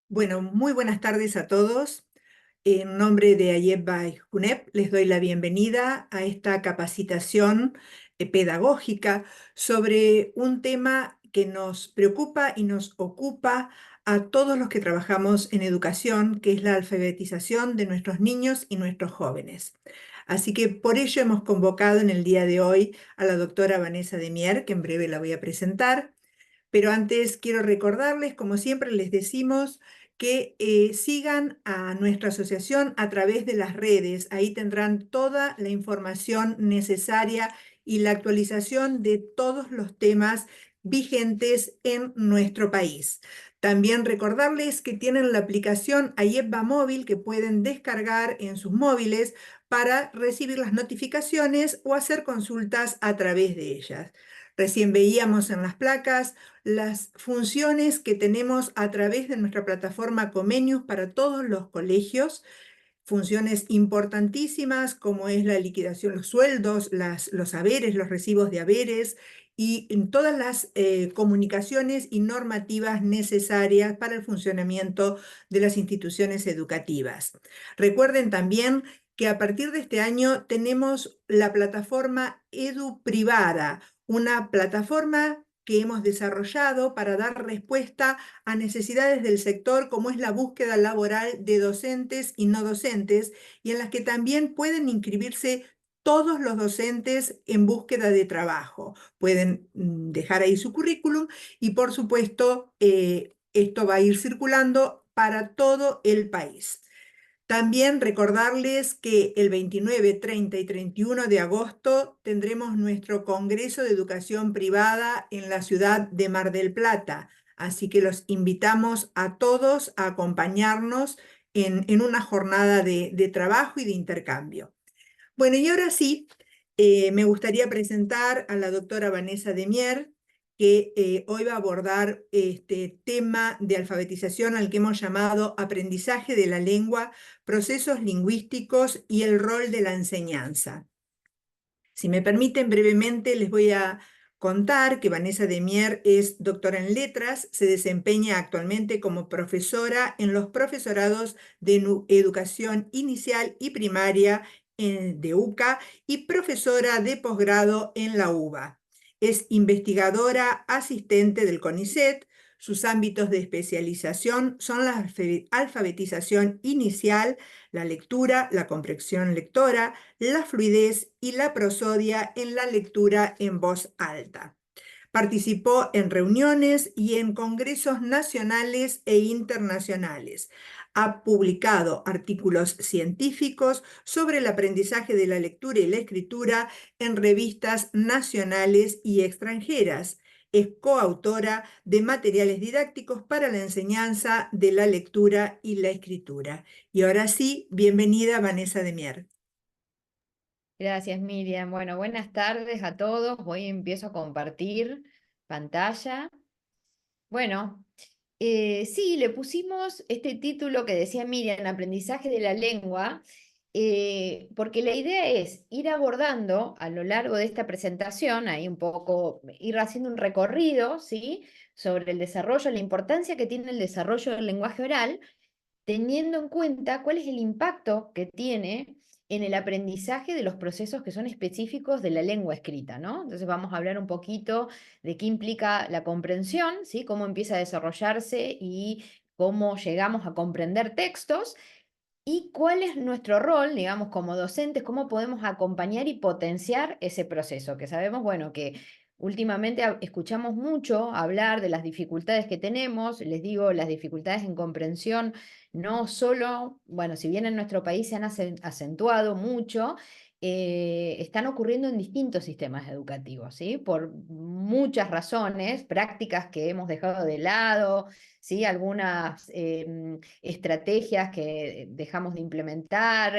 Bueno, muy buenas tardes a todos. En nombre de Ayebba y JUNEP les doy la bienvenida a esta capacitación pedagógica sobre un tema que nos preocupa y nos ocupa a todos los que trabajamos en educación, que es la alfabetización de nuestros niños y nuestros jóvenes. Así que por ello hemos convocado en el día de hoy a la doctora Vanessa de Mier, que en breve la voy a presentar. Pero antes quiero recordarles, como siempre les decimos, que sigan a nuestra asociación a través de las redes. Ahí tendrán toda la información necesaria y la actualización de todos los temas vigentes en nuestro país. También recordarles que tienen la aplicación Ayebba Móvil que pueden descargar en sus móviles para recibir las notificaciones o hacer consultas a través de ellas. Recién veíamos en las placas las funciones que tenemos a través de nuestra plataforma Comenius para todos los colegios, funciones importantísimas como es la liquidación, los sueldos, los haberes, los recibos de haberes y en todas las comunicaciones y normativas necesarias para el funcionamiento de las instituciones educativas. Recuerden también que a partir de este año tenemos la plataforma Edu Privada, una plataforma que hemos desarrollado para dar respuesta a necesidades del sector como es la búsqueda laboral de docentes y no docentes y en las que también pueden inscribirse todos los docentes en búsqueda de trabajo. Pueden dejar ahí su currículum y por supuesto esto va a ir circulando para todo el país. También recordarles que el 29, 30 y 31 de agosto tendremos nuestro Congreso de Educación Privada en la ciudad de Mar del Plata. Así que los invitamos a todos a acompañarnos en una jornada de trabajo y de intercambio. Bueno, y ahora sí, me gustaría presentar a la doctora Vanessa de Mier, que hoy va a abordar este tema de alfabetización al que hemos llamado aprendizaje de la lengua, procesos lingüísticos y el rol de la enseñanza. Si me permiten, brevemente les voy a contar que Vanessa de Mier es doctora en letras, se desempeña actualmente como profesora en los profesorados de educación inicial y primaria de UCA y profesora de posgrado en la UBA. Es investigadora asistente del CONICET. Sus ámbitos de especialización son la alfabetización inicial, la lectura, la comprensión lectora, la fluidez y la prosodia en la lectura en voz alta. Participó en reuniones y en congresos nacionales e internacionales. Ha publicado artículos científicos sobre el aprendizaje de la lectura y la escritura en revistas nacionales y extranjeras. Es coautora de materiales didácticos para la enseñanza de la lectura y la escritura. Y ahora sí, bienvenida Vanessa de Mier. Gracias, Miriam. Bueno, buenas tardes a todos. Hoy empiezo a compartir pantalla. Bueno, sí, le pusimos este título que decía Miriam, Aprendizaje de la lengua, porque la idea es ir abordando a lo largo de esta presentación, ahí un poco, ir haciendo un recorrido, ¿sí? Sobre el desarrollo, la importancia que tiene el desarrollo del lenguaje oral teniendo en cuenta cuál es el impacto que tiene en el aprendizaje de los procesos que son específicos de la lengua escrita, ¿no? Entonces vamos a hablar un poquito de qué implica la comprensión, ¿sí? Cómo empieza a desarrollarse y cómo llegamos a comprender textos y cuál es nuestro rol, digamos, como docentes, cómo podemos acompañar y potenciar ese proceso, que sabemos, bueno, que últimamente escuchamos mucho hablar de las dificultades que tenemos, les digo, las dificultades en comprensión, no solo, bueno, si bien en nuestro país se han acentuado mucho, están ocurriendo en distintos sistemas educativos, ¿sí? Por muchas razones, prácticas que hemos dejado de lado, ¿sí? Algunas estrategias que dejamos de implementar,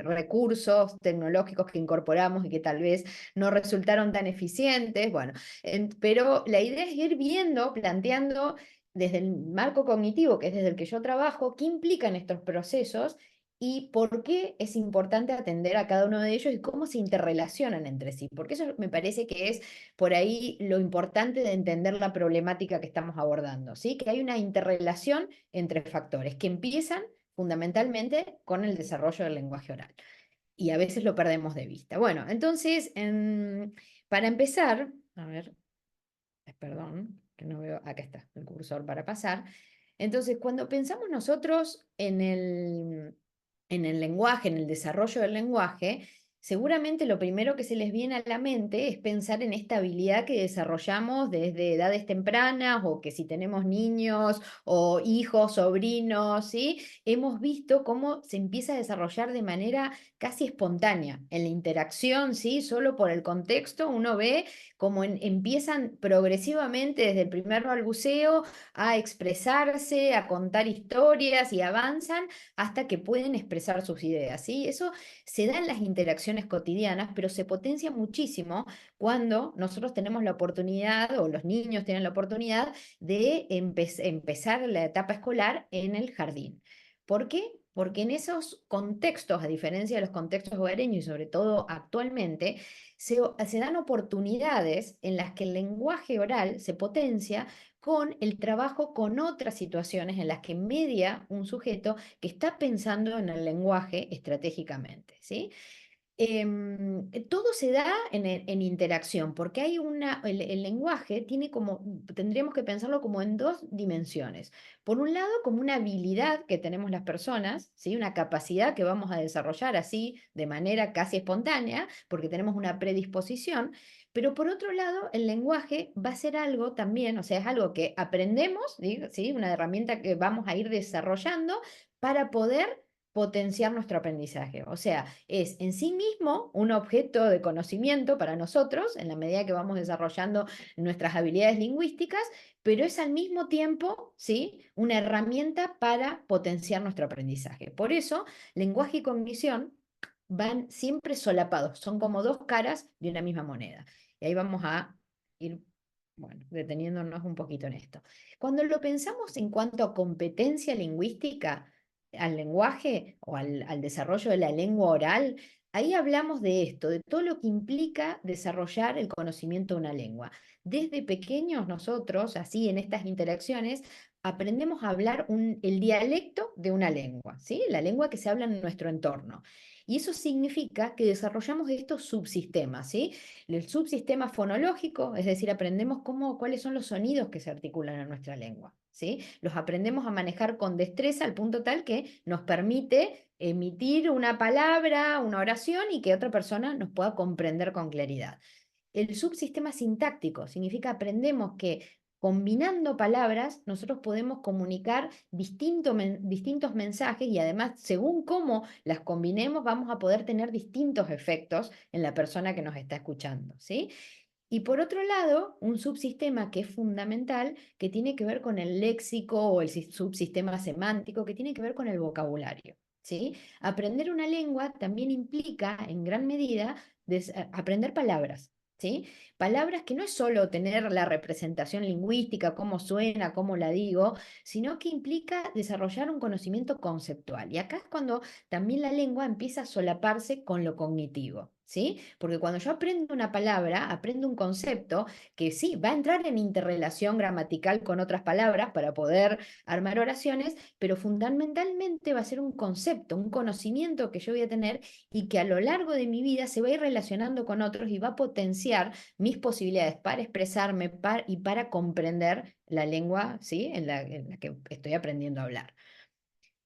recursos tecnológicos que incorporamos y que tal vez no resultaron tan eficientes, bueno, pero la idea es ir viendo, planteando desde el marco cognitivo, que es desde el que yo trabajo, qué implican estos procesos y por qué es importante atender a cada uno de ellos y cómo se interrelacionan entre sí, porque eso me parece que es por ahí lo importante de entender la problemática que estamos abordando, ¿sí? Que hay una interrelación entre factores que empiezan fundamentalmente con el desarrollo del lenguaje oral y a veces lo perdemos de vista. Bueno, entonces, para empezar, a ver, perdón, que no veo, acá está el cursor para pasar. Entonces, cuando pensamos nosotros en el lenguaje, en el desarrollo del lenguaje, seguramente lo primero que se les viene a la mente es pensar en esta habilidad que desarrollamos desde edades tempranas o que si tenemos niños o hijos, sobrinos, ¿sí? Hemos visto cómo se empieza a desarrollar de manera casi espontánea en la interacción, ¿sí? Solo por el contexto uno ve cómo empiezan progresivamente desde el primer balbuceo a expresarse, a contar historias y avanzan hasta que pueden expresar sus ideas, ¿sí? Eso se da en las interacciones cotidianas, pero se potencia muchísimo cuando nosotros tenemos la oportunidad o los niños tienen la oportunidad de empezar la etapa escolar en el jardín. ¿Por qué? Porque en esos contextos, a diferencia de los contextos hogareños y sobre todo actualmente, se dan oportunidades en las que el lenguaje oral se potencia con el trabajo con otras situaciones en las que media un sujeto que está pensando en el lenguaje estratégicamente, ¿sí? Todo se da en interacción, porque hay el lenguaje tiene como, tendríamos que pensarlo como en dos dimensiones. Por un lado, como una habilidad que tenemos las personas, ¿sí? Una capacidad que vamos a desarrollar así de manera casi espontánea, porque tenemos una predisposición, pero por otro lado, el lenguaje va a ser algo también, o sea, es algo que aprendemos, ¿sí? Una herramienta que vamos a ir desarrollando para poder potenciar nuestro aprendizaje. O sea, es en sí mismo un objeto de conocimiento para nosotros en la medida que vamos desarrollando nuestras habilidades lingüísticas, pero es al mismo tiempo, ¿sí? Una herramienta para potenciar nuestro aprendizaje. Por eso, lenguaje y cognición van siempre solapados, son como dos caras de una misma moneda. Y ahí vamos a ir, bueno, deteniéndonos un poquito en esto. Cuando lo pensamos en cuanto a competencia lingüística, al lenguaje o al desarrollo de la lengua oral, ahí hablamos de esto, de todo lo que implica desarrollar el conocimiento de una lengua. Desde pequeños nosotros, así en estas interacciones, aprendemos a hablar el dialecto de una lengua, ¿sí? La lengua que se habla en nuestro entorno. Y eso significa que desarrollamos estos subsistemas, ¿sí? El subsistema fonológico, es decir, aprendemos cuáles son los sonidos que se articulan en nuestra lengua, ¿sí? Los aprendemos a manejar con destreza al punto tal que nos permite emitir una palabra, una oración y que otra persona nos pueda comprender con claridad. El subsistema sintáctico significa aprendemos que combinando palabras nosotros podemos comunicar distintos mensajes y además según cómo las combinemos vamos a poder tener distintos efectos en la persona que nos está escuchando, ¿sí? Y por otro lado, un subsistema que es fundamental, que tiene que ver con el léxico o el subsistema semántico, que tiene que ver con el vocabulario, ¿sí? Aprender una lengua también implica, en gran medida, aprender palabras, ¿sí? Palabras que no es solo tener la representación lingüística, cómo suena, cómo la digo, sino que implica desarrollar un conocimiento conceptual. Y acá es cuando también la lengua empieza a solaparse con lo cognitivo, ¿sí? Porque cuando yo aprendo una palabra, aprendo un concepto que sí, va a entrar en interrelación gramatical con otras palabras para poder armar oraciones, pero fundamentalmente va a ser un concepto, un conocimiento que yo voy a tener y que a lo largo de mi vida se va a ir relacionando con otros y va a potenciar mis posibilidades para expresarme y para comprender la lengua, ¿sí? En la que estoy aprendiendo a hablar.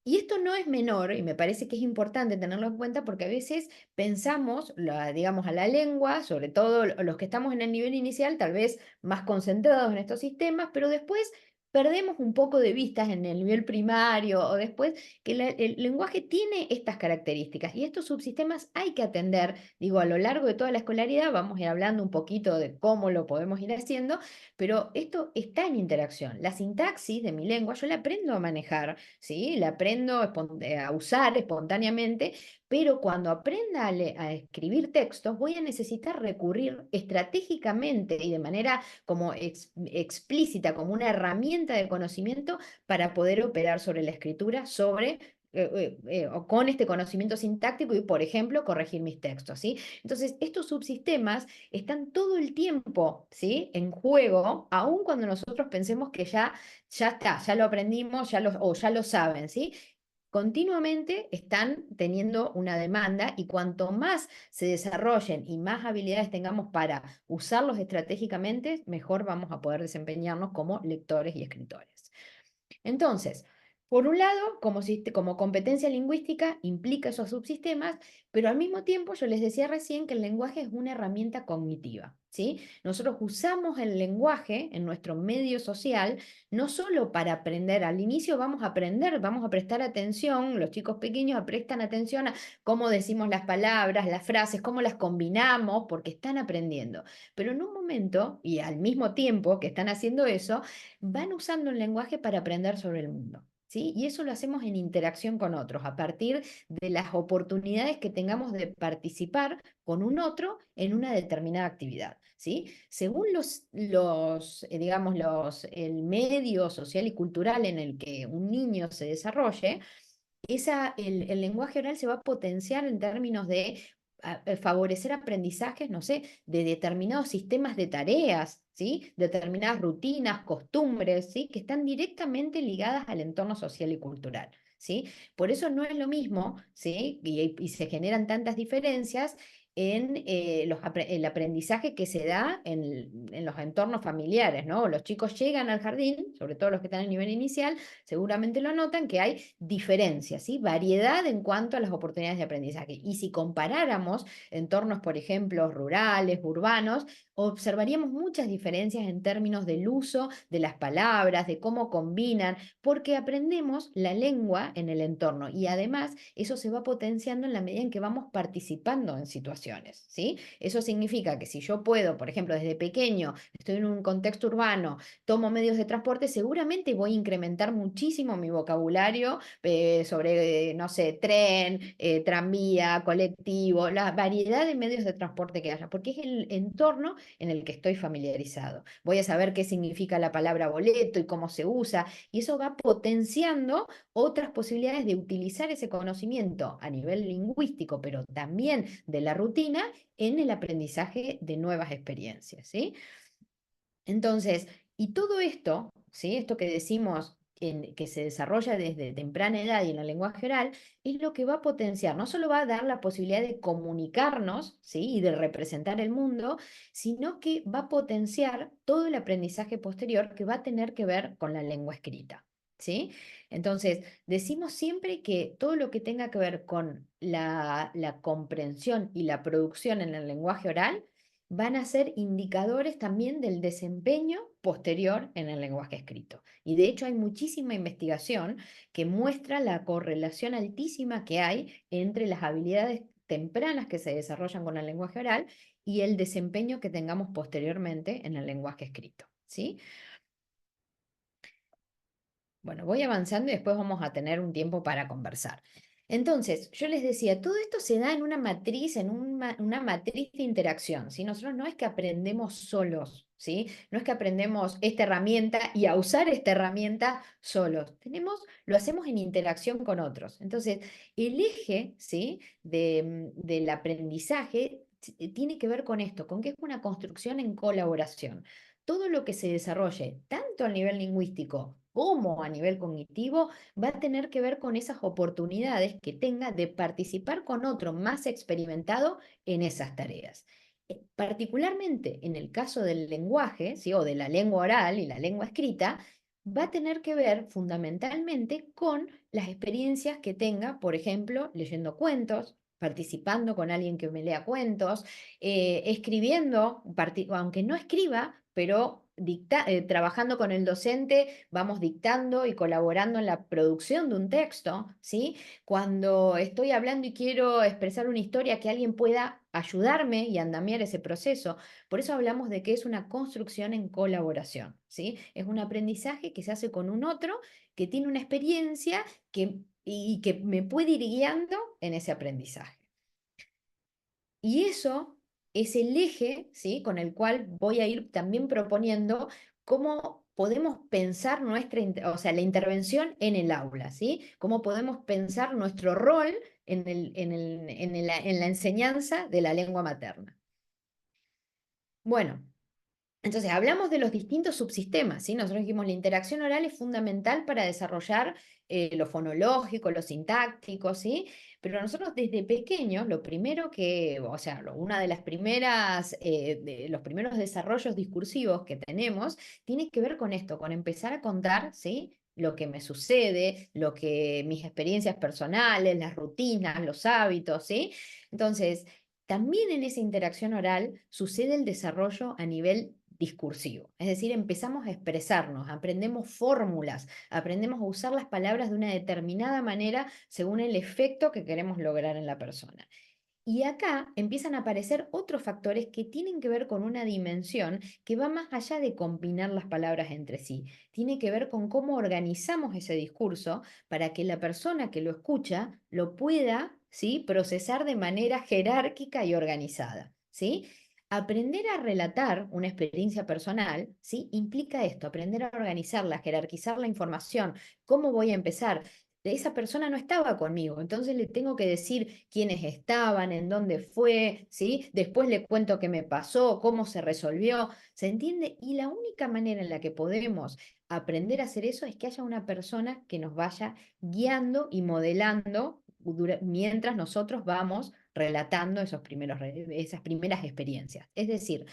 Y esto no es menor, y me parece que es importante tenerlo en cuenta porque a veces pensamos, digamos, a la lengua, sobre todo los que estamos en el nivel inicial, tal vez más concentrados en estos sistemas, pero después perdemos un poco de vistas en el nivel primario o después que el lenguaje tiene estas características y estos subsistemas hay que atender, digo, a lo largo de toda la escolaridad, vamos a ir hablando un poquito de cómo lo podemos ir haciendo, pero esto está en interacción. La sintaxis de mi lengua yo la aprendo a manejar, ¿sí? La aprendo a usar espontáneamente, pero cuando aprenda a escribir textos, voy a necesitar recurrir estratégicamente y de manera como explícita, como una herramienta de conocimiento para poder operar sobre la escritura, sobre o con este conocimiento sintáctico y, por ejemplo, corregir mis textos, ¿sí? Entonces, estos subsistemas están todo el tiempo, ¿sí? En juego, aun cuando nosotros pensemos que ya está, ya lo aprendimos, o ya lo saben, ¿sí? Continuamente están teniendo una demanda y cuanto más se desarrollen y más habilidades tengamos para usarlos estratégicamente, mejor vamos a poder desempeñarnos como lectores y escritores. Entonces, por un lado, como competencia lingüística implica esos subsistemas, pero al mismo tiempo yo les decía recién que el lenguaje es una herramienta cognitiva, ¿sí? Nosotros usamos el lenguaje en nuestro medio social no solo para aprender, al inicio vamos a aprender, vamos a prestar atención, los chicos pequeños prestan atención a cómo decimos las palabras, las frases, cómo las combinamos, porque están aprendiendo. Pero en un momento, y al mismo tiempo que están haciendo eso, van usando el lenguaje para aprender sobre el mundo. ¿Sí? Y eso lo hacemos en interacción con otros, a partir de las oportunidades que tengamos de participar con un otro en una determinada actividad. ¿Sí? Según digamos, el medio social y cultural en el que un niño se desarrolle, el lenguaje oral se va a potenciar en términos de favorecer aprendizajes, no sé, de determinados sistemas de tareas, ¿sí? Determinadas rutinas, costumbres, ¿sí? Que están directamente ligadas al entorno social y cultural, ¿sí? Por eso no es lo mismo, ¿sí? Y se generan tantas diferencias en el aprendizaje que se da en los entornos familiares, ¿no? Los chicos llegan al jardín, sobre todo los que están a nivel inicial, seguramente lo notan que hay diferencias, ¿sí? Variedad en cuanto a las oportunidades de aprendizaje. Y si comparáramos entornos, por ejemplo, rurales, urbanos, observaríamos muchas diferencias en términos del uso de las palabras, de cómo combinan, porque aprendemos la lengua en el entorno y además eso se va potenciando en la medida en que vamos participando en situaciones, ¿sí? Eso significa que si yo puedo, por ejemplo, desde pequeño, estoy en un contexto urbano, tomo medios de transporte, seguramente voy a incrementar muchísimo mi vocabulario sobre, no sé, tren, tranvía, colectivo, la variedad de medios de transporte que haya, porque es el entorno en el que estoy familiarizado. Voy a saber qué significa la palabra boleto y cómo se usa, y eso va potenciando otras posibilidades de utilizar ese conocimiento a nivel lingüístico, pero también de la rutina en el aprendizaje de nuevas experiencias, ¿sí? Entonces, y todo esto, ¿sí? Esto que decimos que se desarrolla desde temprana edad y en el lenguaje oral, es lo que va a potenciar, no solo va a dar la posibilidad de comunicarnos, ¿sí? Y de representar el mundo, sino que va a potenciar todo el aprendizaje posterior que va a tener que ver con la lengua escrita, ¿sí? Entonces, decimos siempre que todo lo que tenga que ver con la comprensión y la producción en el lenguaje oral, van a ser indicadores también del desempeño posterior en el lenguaje escrito. Y de hecho hay muchísima investigación que muestra la correlación altísima que hay entre las habilidades tempranas que se desarrollan con el lenguaje oral y el desempeño que tengamos posteriormente en el lenguaje escrito, ¿sí? Bueno, voy avanzando y después vamos a tener un tiempo para conversar. Entonces, yo les decía, todo esto se da en una matriz, una matriz de interacción, ¿sí? Nosotros no es que aprendemos solos, ¿sí? No es que aprendemos esta herramienta y a usar esta herramienta solos. Lo hacemos en interacción con otros. Entonces, el eje, ¿sí? Del aprendizaje tiene que ver con esto, con que es una construcción en colaboración. Todo lo que se desarrolle, tanto a nivel lingüístico como a nivel cognitivo, va a tener que ver con esas oportunidades que tenga de participar con otro más experimentado en esas tareas. Particularmente en el caso del lenguaje, ¿sí? O de la lengua oral y la lengua escrita, va a tener que ver fundamentalmente con las experiencias que tenga, por ejemplo, leyendo cuentos, participando con alguien que me lea cuentos, escribiendo, aunque no escriba, pero trabajando con el docente, vamos dictando y colaborando en la producción de un texto, ¿sí? Cuando estoy hablando y quiero expresar una historia, que alguien pueda ayudarme y andamiar ese proceso. Por eso hablamos de que es una construcción en colaboración, ¿sí? Es un aprendizaje que se hace con un otro que tiene una experiencia y que me puede ir guiando en ese aprendizaje. Y eso es el eje, ¿sí? Con el cual voy a ir también proponiendo cómo podemos pensar o sea, la intervención en el aula, ¿sí? Cómo podemos pensar nuestro rol en la enseñanza de la lengua materna. Bueno, entonces hablamos de los distintos subsistemas, ¿sí? Nosotros dijimos la interacción oral es fundamental para desarrollar lo fonológico, lo sintáctico, ¿sí? Pero nosotros desde pequeños, lo primero que, o sea, una de las primeras, de los primeros desarrollos discursivos que tenemos, tiene que ver con esto, con empezar a contar, ¿sí? Lo que me sucede, mis experiencias personales, las rutinas, los hábitos, ¿sí? Entonces, también en esa interacción oral sucede el desarrollo a nivel discursivo, es decir, empezamos a expresarnos, aprendemos fórmulas, aprendemos a usar las palabras de una determinada manera según el efecto que queremos lograr en la persona. Y acá empiezan a aparecer otros factores que tienen que ver con una dimensión que va más allá de combinar las palabras entre sí. Tiene que ver con cómo organizamos ese discurso para que la persona que lo escucha lo pueda, ¿sí?, procesar de manera jerárquica y organizada, ¿sí? Aprender a relatar una experiencia personal, ¿sí?, implica esto, aprender a organizarla, jerarquizar la información. ¿Cómo voy a empezar? Esa persona no estaba conmigo, entonces le tengo que decir quiénes estaban, en dónde fue, ¿sí? Después le cuento qué me pasó, cómo se resolvió, ¿se entiende? Y la única manera en la que podemos aprender a hacer eso es que haya una persona que nos vaya guiando y modelando mientras nosotros vamos relatando esas primeras experiencias. Es decir,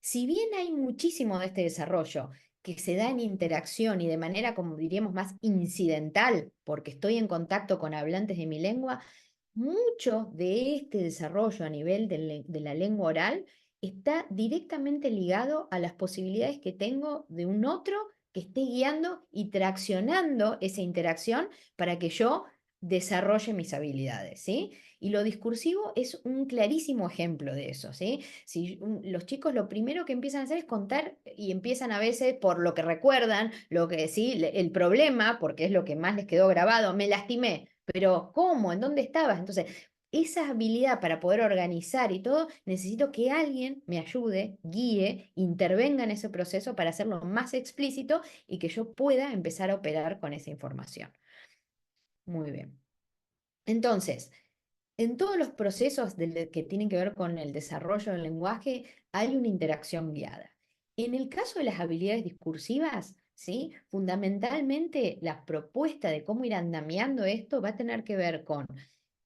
si bien hay muchísimo de este desarrollo que se da en interacción y de manera, como diríamos, más incidental, porque estoy en contacto con hablantes de mi lengua, mucho de este desarrollo a nivel de la lengua oral está directamente ligado a las posibilidades que tengo de un otro que esté guiando y traccionando esa interacción para que yo desarrolle mis habilidades, ¿sí? Y lo discursivo es un clarísimo ejemplo de eso, ¿sí? Si los chicos lo primero que empiezan a hacer es contar y empiezan a veces por lo que recuerdan, lo que sí, el problema, porque es lo que más les quedó grabado, me lastimé, pero ¿cómo? ¿En dónde estabas? Entonces, esa habilidad para poder organizar y todo, necesito que alguien me ayude, guíe, intervenga en ese proceso para hacerlo más explícito y que yo pueda empezar a operar con esa información. Muy bien. Entonces, en todos los procesos que tienen que ver con el desarrollo del lenguaje, hay una interacción guiada. En el caso de las habilidades discursivas, ¿sí?, fundamentalmente la propuesta de cómo ir andamiando esto va a tener que ver con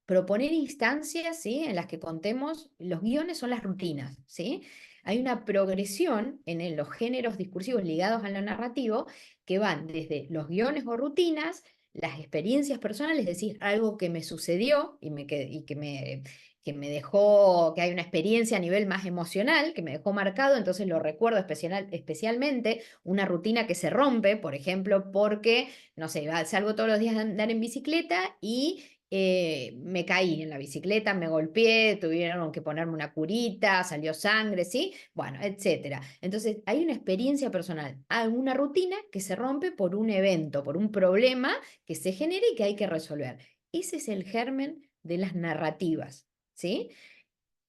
proponer instancias, ¿sí?, en las que contemos, los guiones son las rutinas, ¿sí? Hay una progresión en los géneros discursivos ligados a lo narrativo que van desde los guiones o rutinas, las experiencias personales, es decir, algo que me sucedió y que me dejó, que hay una experiencia a nivel más emocional, que me dejó marcado, entonces lo recuerdo especialmente, una rutina que se rompe, por ejemplo, porque, no sé, salgo todos los días a andar en bicicleta y me caí en la bicicleta, me golpeé, tuvieron que ponerme una curita, salió sangre, ¿sí? Bueno, etcétera. Entonces, hay una experiencia personal, hay una rutina que se rompe por un evento, por un problema que se genera y que hay que resolver. Ese es el germen de las narrativas, ¿sí?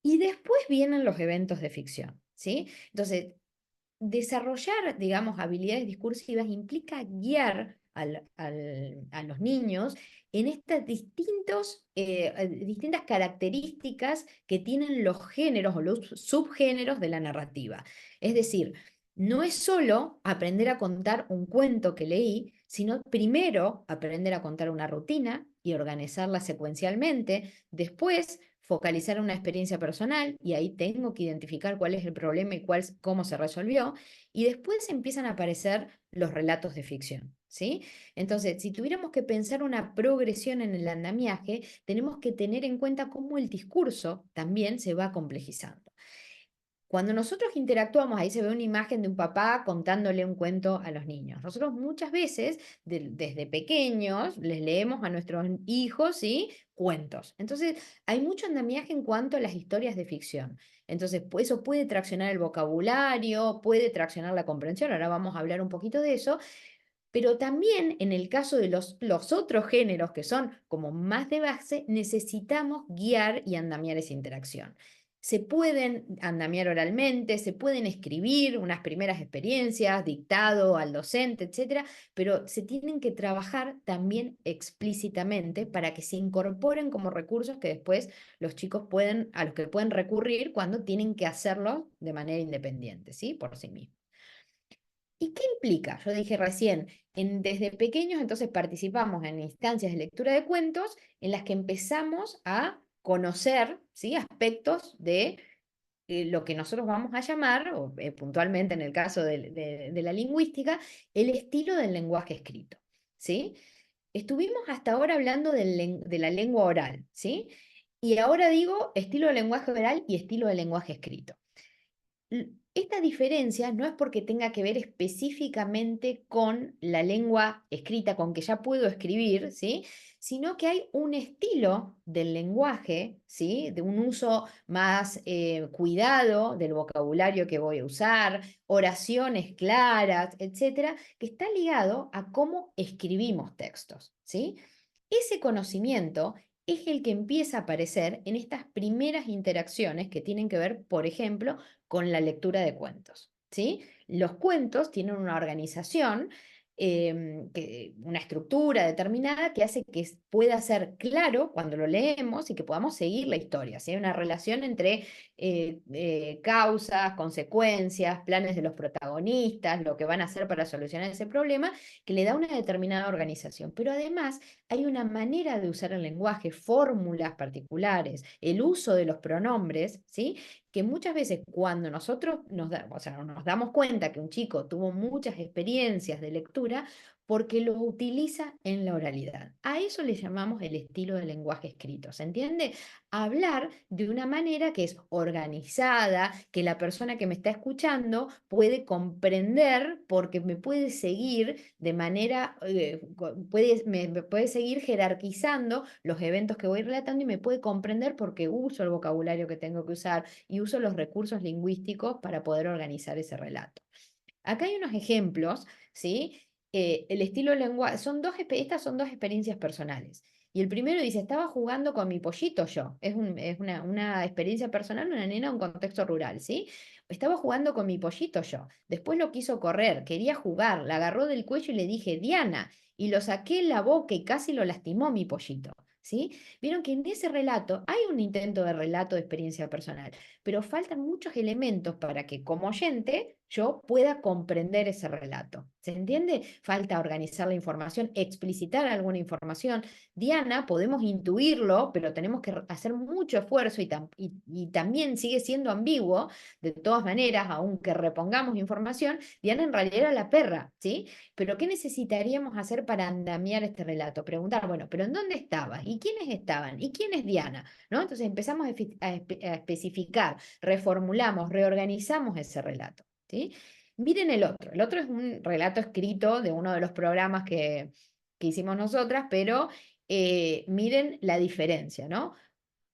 Y después vienen los eventos de ficción, ¿sí? Entonces, desarrollar, digamos, habilidades discursivas implica guiar a los niños en estas distintas características que tienen los géneros o los subgéneros de la narrativa. Es decir, no es solo aprender a contar un cuento que leí, sino primero aprender a contar una rutina y organizarla secuencialmente, después focalizar una experiencia personal y ahí tengo que identificar cuál es el problema y cómo se resolvió, y después empiezan a aparecer los relatos de ficción, ¿sí? Entonces, si tuviéramos que pensar una progresión en el andamiaje, tenemos que tener en cuenta cómo el discurso también se va complejizando. Cuando nosotros interactuamos, ahí se ve una imagen de un papá contándole un cuento a los niños. Nosotros muchas veces, desde pequeños, les leemos a nuestros hijos, ¿sí?, cuentos. Entonces, hay mucho andamiaje en cuanto a las historias de ficción. Entonces, eso puede traccionar el vocabulario, puede traccionar la comprensión. Ahora vamos a hablar un poquito de eso. Pero también en el caso de los otros géneros que son como más de base, necesitamos guiar y andamiar esa interacción. Se pueden andamiar oralmente, se pueden escribir unas primeras experiencias, dictado al docente, etcétera, pero se tienen que trabajar también explícitamente para que se incorporen como recursos que después los chicos pueden, a los que pueden recurrir cuando tienen que hacerlo de manera independiente, ¿sí? Por sí mismos. ¿Y qué implica? Yo dije recién, desde pequeños entonces participamos en instancias de lectura de cuentos en las que empezamos a conocer, ¿sí?, aspectos de lo que nosotros vamos a llamar, o puntualmente en el caso de la lingüística, el estilo del lenguaje escrito, ¿sí? Estuvimos hasta ahora hablando de la lengua oral, ¿sí? Y ahora digo estilo de lenguaje oral y estilo de lenguaje escrito. Esta diferencia no es porque tenga que ver específicamente con la lengua escrita, con que ya puedo escribir, ¿sí? Sino que hay un estilo del lenguaje, ¿sí? De un uso más cuidado del vocabulario que voy a usar, oraciones claras, etcétera, que está ligado a cómo escribimos textos, ¿sí? Ese conocimiento es el que empieza a aparecer en estas primeras interacciones que tienen que ver, por ejemplo, con la lectura de cuentos, ¿sí? Los cuentos tienen una organización, una estructura determinada que hace que pueda ser claro cuando lo leemos y que podamos seguir la historia. ¿Sí? Hay una relación entre causas, consecuencias, planes de los protagonistas, lo que van a hacer para solucionar ese problema, que le da una determinada organización. Pero además hay una manera de usar el lenguaje, fórmulas particulares, el uso de los pronombres, ¿sí? Que muchas veces cuando nosotros o sea, nos damos cuenta que un chico tuvo muchas experiencias de lectura, porque lo utiliza en la oralidad. A eso le llamamos el estilo de lenguaje escrito, ¿se entiende? Hablar de una manera que es organizada, que la persona que me está escuchando puede comprender porque me puede seguir de manera, me puede seguir jerarquizando los eventos que voy relatando y me puede comprender porque uso el vocabulario que tengo que usar y uso los recursos lingüísticos para poder organizar ese relato. Acá hay unos ejemplos, ¿sí? El estilo lenguaje, estas son dos experiencias personales. Y el primero dice, estaba jugando con mi pollito yo. Es una experiencia personal, una nena en un contexto rural, ¿sí? Estaba jugando con mi pollito yo. Después lo quiso correr, quería jugar, la agarró del cuello y le dije, Diana, y lo saqué en la boca y casi lo lastimó mi pollito, ¿sí? Vieron que en ese relato hay un intento de relato de experiencia personal, pero faltan muchos elementos para que como oyente yo pueda comprender ese relato. ¿Se entiende? Falta organizar la información, explicitar alguna información. Diana, podemos intuirlo, pero tenemos que hacer mucho esfuerzo y también sigue siendo ambiguo. De todas maneras, aunque repongamos información, Diana en realidad era la perra, ¿sí? Pero ¿qué necesitaríamos hacer para andamiar este relato? Preguntar, bueno, ¿pero en dónde estaba? ¿Y quiénes estaban? ¿Y quién es Diana? ¿No? Entonces empezamos a especificar, reformulamos, reorganizamos ese relato. ¿Sí? Miren el otro es un relato escrito de uno de los programas que hicimos nosotras, pero miren la diferencia, ¿no?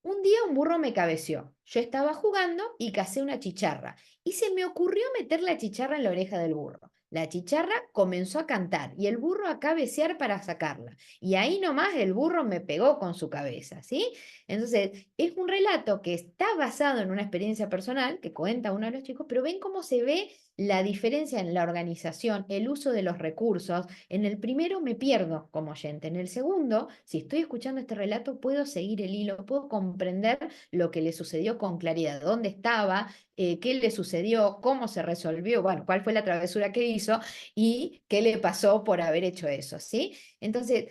Un día un burro me cabeció. Yo estaba jugando y cacé una chicharra. Y se me ocurrió meter la chicharra en la oreja del burro. La chicharra comenzó a cantar y el burro a cabecear para sacarla. Y ahí nomás el burro me pegó con su cabeza, ¿sí? Entonces, es un relato que está basado en una experiencia personal que cuenta uno de los chicos, pero ven cómo se ve la diferencia en la organización, el uso de los recursos. En el primero me pierdo como oyente. En el segundo, si estoy escuchando este relato, puedo seguir el hilo, puedo comprender lo que le sucedió con claridad, dónde estaba, qué le sucedió, cómo se resolvió, bueno, cuál fue la travesura que hizo y qué le pasó por haber hecho eso, ¿sí? Entonces,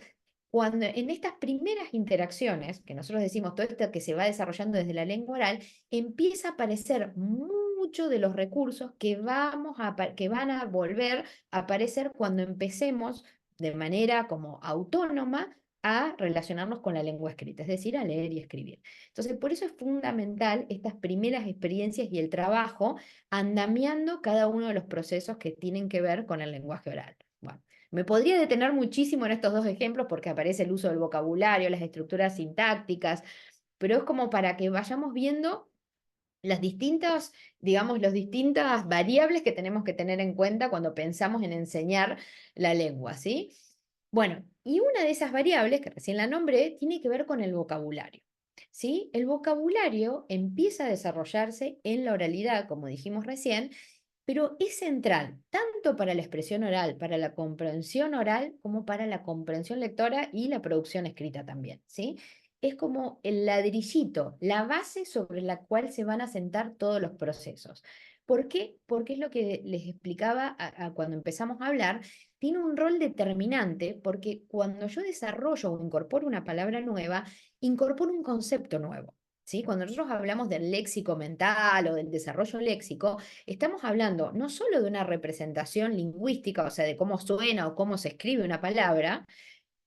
cuando en estas primeras interacciones, que nosotros decimos todo esto que se va desarrollando desde la lengua oral, empieza a aparecer mucho de los recursos que van a volver a aparecer cuando empecemos de manera como autónoma a relacionarnos con la lengua escrita, es decir, a leer y escribir. Entonces, por eso es fundamental estas primeras experiencias y el trabajo andamiando cada uno de los procesos que tienen que ver con el lenguaje oral. Bueno, me podría detener muchísimo en estos dos ejemplos porque aparece el uso del vocabulario, las estructuras sintácticas, pero es como para que vayamos viendo las distintas, digamos, las distintas variables que tenemos que tener en cuenta cuando pensamos en enseñar la lengua, ¿sí? Bueno, y una de esas variables, que recién la nombré, tiene que ver con el vocabulario, ¿sí? El vocabulario empieza a desarrollarse en la oralidad, como dijimos recién, pero es central tanto para la expresión oral, para la comprensión oral, como para la comprensión lectora y la producción escrita también, ¿sí? Es como el ladrillito, la base sobre la cual se van a sentar todos los procesos. ¿Por qué? Porque es lo que les explicaba cuando empezamos a hablar, tiene un rol determinante porque cuando yo desarrollo o incorporo una palabra nueva, incorporo un concepto nuevo. ¿Sí? Cuando nosotros hablamos del léxico mental o del desarrollo léxico, estamos hablando no solo de una representación lingüística, o sea, de cómo suena o cómo se escribe una palabra,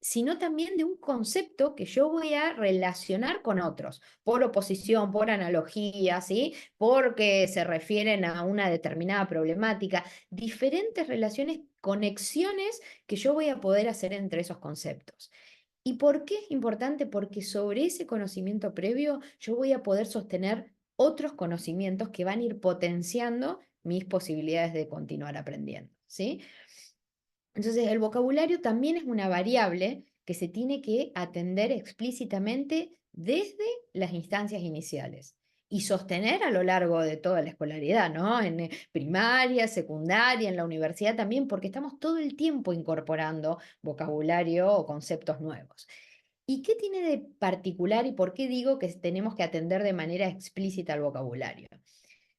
sino también de un concepto que yo voy a relacionar con otros, por oposición, por analogía, ¿sí? Porque se refieren a una determinada problemática, diferentes relaciones, conexiones que yo voy a poder hacer entre esos conceptos. ¿Y por qué es importante? Porque sobre ese conocimiento previo yo voy a poder sostener otros conocimientos que van a ir potenciando mis posibilidades de continuar aprendiendo, ¿sí? Entonces, el vocabulario también es una variable que se tiene que atender explícitamente desde las instancias iniciales y sostener a lo largo de toda la escolaridad, ¿no? En primaria, secundaria, en la universidad también, porque estamos todo el tiempo incorporando vocabulario o conceptos nuevos. ¿Y qué tiene de particular y por qué digo que tenemos que atender de manera explícita al vocabulario?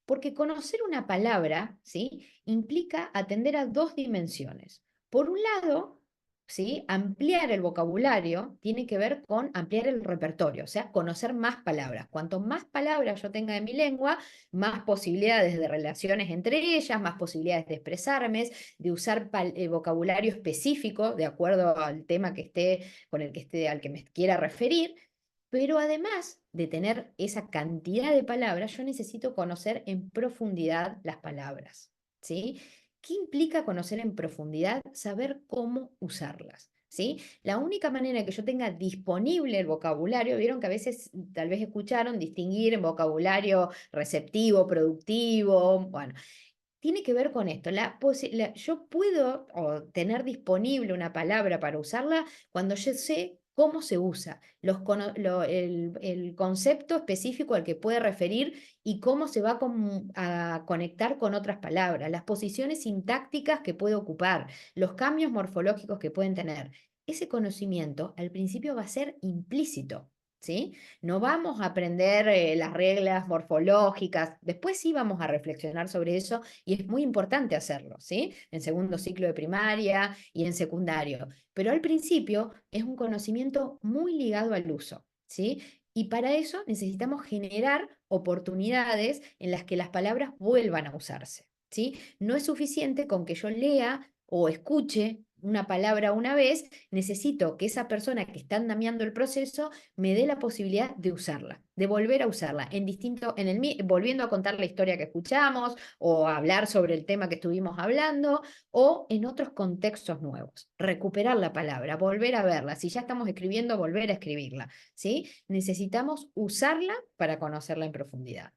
Porque conocer una palabra, ¿sí? Implica atender a dos dimensiones. Por un lado, ¿sí? Ampliar el vocabulario tiene que ver con ampliar el repertorio, o sea, conocer más palabras. Cuanto más palabras yo tenga en mi lengua, más posibilidades de relaciones entre ellas, más posibilidades de expresarme, de usar vocabulario específico de acuerdo al tema que esté, con el que esté, al que me quiera referir. Pero además de tener esa cantidad de palabras, yo necesito conocer en profundidad las palabras, ¿sí? ¿Qué implica conocer en profundidad? Saber cómo usarlas, ¿sí? La única manera que yo tenga disponible el vocabulario, vieron que a veces tal vez escucharon distinguir en vocabulario receptivo, productivo, bueno, tiene que ver con esto. Yo puedo tener disponible una palabra para usarla cuando yo sé cómo se usa, el concepto específico al que puede referir y cómo se va a conectar con otras palabras, las posiciones sintácticas que puede ocupar, los cambios morfológicos que pueden tener. Ese conocimiento al principio va a ser implícito. ¿Sí? No vamos a aprender las reglas morfológicas, después sí vamos a reflexionar sobre eso y es muy importante hacerlo, ¿sí? En segundo ciclo de primaria y en secundario. Pero al principio es un conocimiento muy ligado al uso, ¿sí? Y para eso necesitamos generar oportunidades en las que las palabras vuelvan a usarse, ¿sí? No es suficiente con que yo lea o escuche una palabra una vez, necesito que esa persona que está andamiando el proceso me dé la posibilidad de usarla, de volver a usarla volviendo a contar la historia que escuchamos, o hablar sobre el tema que estuvimos hablando, o en otros contextos nuevos. Recuperar la palabra, volver a verla. Si ya estamos escribiendo, volver a escribirla, ¿sí? Necesitamos usarla para conocerla en profundidad.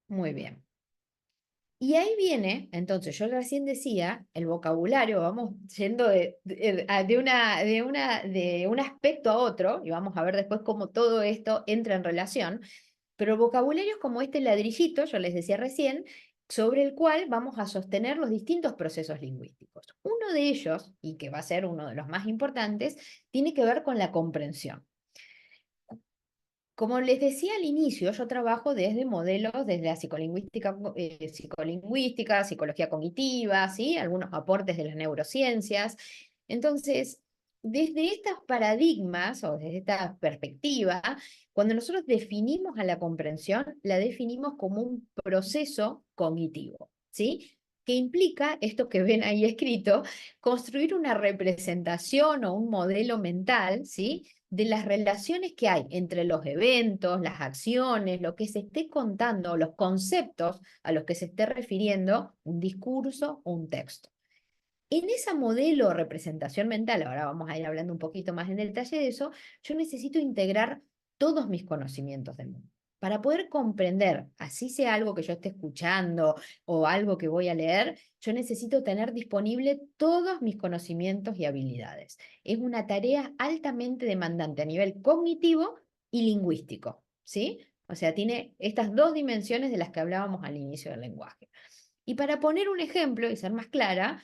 Muy bien. Y ahí viene, entonces, yo recién decía, el vocabulario, vamos yendo de un aspecto a otro, y vamos a ver después cómo todo esto entra en relación, pero el vocabulario es como este ladrillito, yo les decía recién, sobre el cual vamos a sostener los distintos procesos lingüísticos. Uno de ellos, y que va a ser uno de los más importantes, tiene que ver con la comprensión. Como les decía al inicio, yo trabajo desde modelos, desde la psicolingüística, psicología cognitiva, ¿sí? Algunos aportes de las neurociencias. Entonces, desde estos paradigmas o desde esta perspectiva, cuando nosotros definimos a la comprensión, la definimos como un proceso cognitivo, ¿sí? Que implica, esto que ven ahí escrito, construir una representación o un modelo mental, ¿sí? De las relaciones que hay entre los eventos, las acciones, lo que se esté contando, los conceptos a los que se esté refiriendo un discurso o un texto. En esa modelo o representación mental, ahora vamos a ir hablando un poquito más en detalle de eso, yo necesito integrar todos mis conocimientos del mundo. para poder comprender, así sea algo que yo esté escuchando o algo que voy a leer, yo necesito tener disponible todos mis conocimientos y habilidades. Es una tarea altamente demandante a nivel cognitivo y lingüístico, ¿sí? O sea, tiene estas dos dimensiones de las que hablábamos al inicio del lenguaje. Y para poner un ejemplo y ser más clara,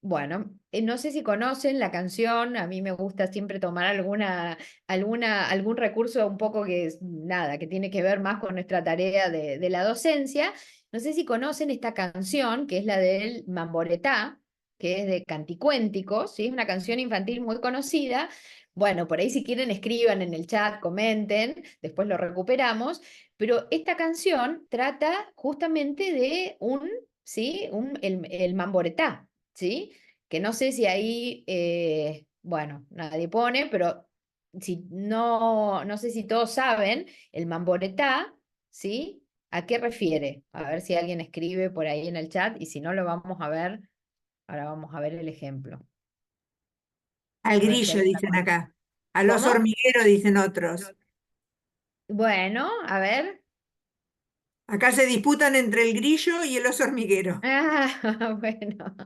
bueno, no sé si conocen la canción, a mí me gusta siempre tomar algún recurso un poco que es nada, que tiene que ver más con nuestra tarea de la docencia. No sé si conocen esta canción, que es la del Mamboretá, que es de Canticuénticos, ¿sí? Es una canción infantil muy conocida. Bueno, por ahí si quieren escriban en el chat, comenten, después lo recuperamos, pero esta canción trata justamente de ¿sí? El Mamboretá. ¿Sí? Que no sé si ahí, bueno, nadie pone, pero si no sé si todos saben, el mamboretá, ¿sí? ¿A qué refiere? A ver si alguien escribe por ahí en el chat y si no lo vamos a ver, ahora vamos a ver el ejemplo. Al A ver si grillo, alguien la dicen conoce. acá. Al oso ¿Cómo? hormiguero, dicen otros. Bueno, a ver. Acá se disputan entre el grillo y el oso hormiguero. Ah, bueno.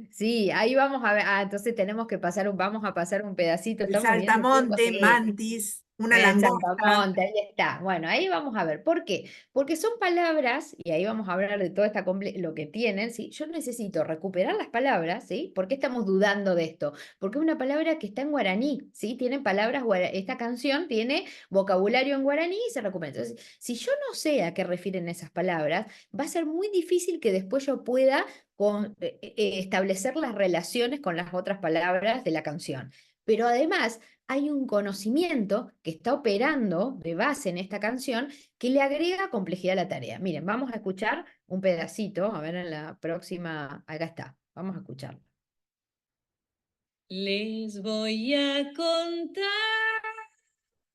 Sí, ahí vamos a ver. Ah, entonces tenemos que vamos a pasar un pedacito. El Estamos viendo un poco, saltamonte, sí. mantis, una El langosta. saltamonte, ahí está. Bueno, ahí vamos a ver. ¿Por qué? Porque son palabras, y ahí vamos a hablar de toda lo que tienen, ¿sí? Yo necesito recuperar las palabras, ¿sí? ¿Por qué estamos dudando de esto? Porque es una palabra que está en guaraní, ¿sí? Tienen palabras, esta canción tiene vocabulario en guaraní y se recupera. Entonces, si yo no sé a qué refieren esas palabras, va a ser muy difícil que después yo pueda establecer las relaciones con las otras palabras de la canción. Pero además hay un conocimiento que está operando de base en esta canción que le agrega complejidad a la tarea. Miren, vamos a escuchar un pedacito, a ver en la próxima, acá está, vamos a escucharlo. Les voy a contar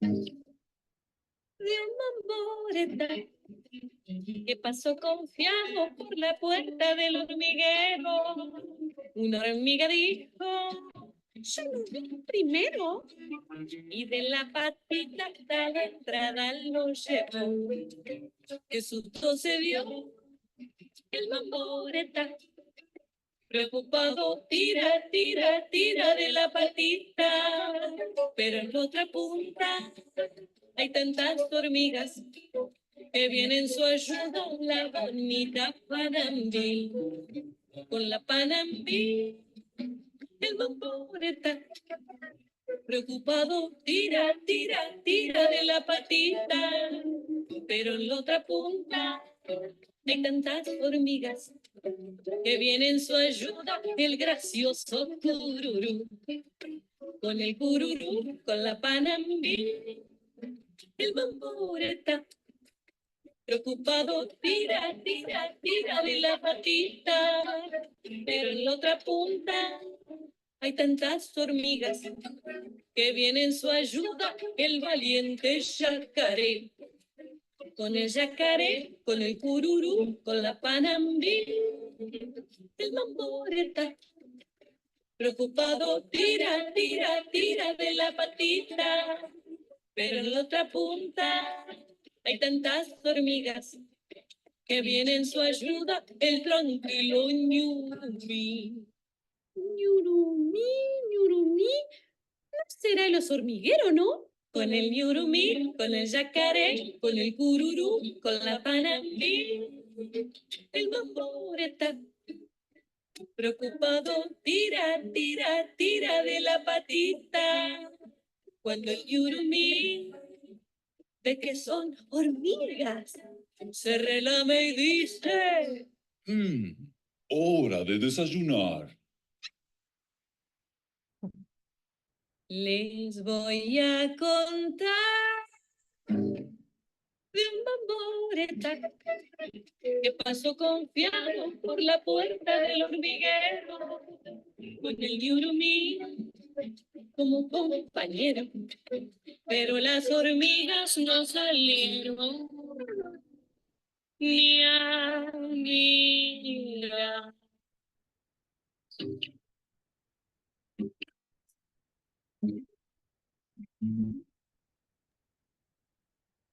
de un mamboreta que pasó confiado por la puerta del hormiguero. Una hormiga dijo, yo lo vi primero, y de la patita hasta la entrada lo llevó. Que susto se dio el mamboreta, preocupado, tira, tira, tira de la patita, pero en la otra punta hay tantas hormigas que vienen su ayuda la bonita Panambí. Con la Panambí, el mamboreta, preocupado, tira, tira, tira de la patita, pero en la otra punta hay tantas hormigas que vienen en su ayuda el gracioso cururú. Con el cururú, con la Panambí, el mamboreta, preocupado, tira, tira, tira de la patita, pero en la otra punta hay tantas hormigas que viene en su ayuda el valiente yacaré. Con el yacaré, con el cururú, con la panambí, el mamboreta, preocupado, tira, tira, tira de la patita, pero en la otra punta hay tantas hormigas que viene en su ayuda el tranquilo ñurumí. Ñurumí, ñurumí, ¿no será el oso hormiguero, no? Con el ñurumí, con el yacaré, con el cururú, con la panambí, el mamboreta, preocupado, tira, tira, tira de la patita. Cuando el ñurumí ve que son hormigas, se relame y dice: Hora de desayunar. les voy a contar de un mamboreta que pasó confiado por la puerta del hormiguero con el ñurumí como compañero, pero las hormigas no salieron ni amigas.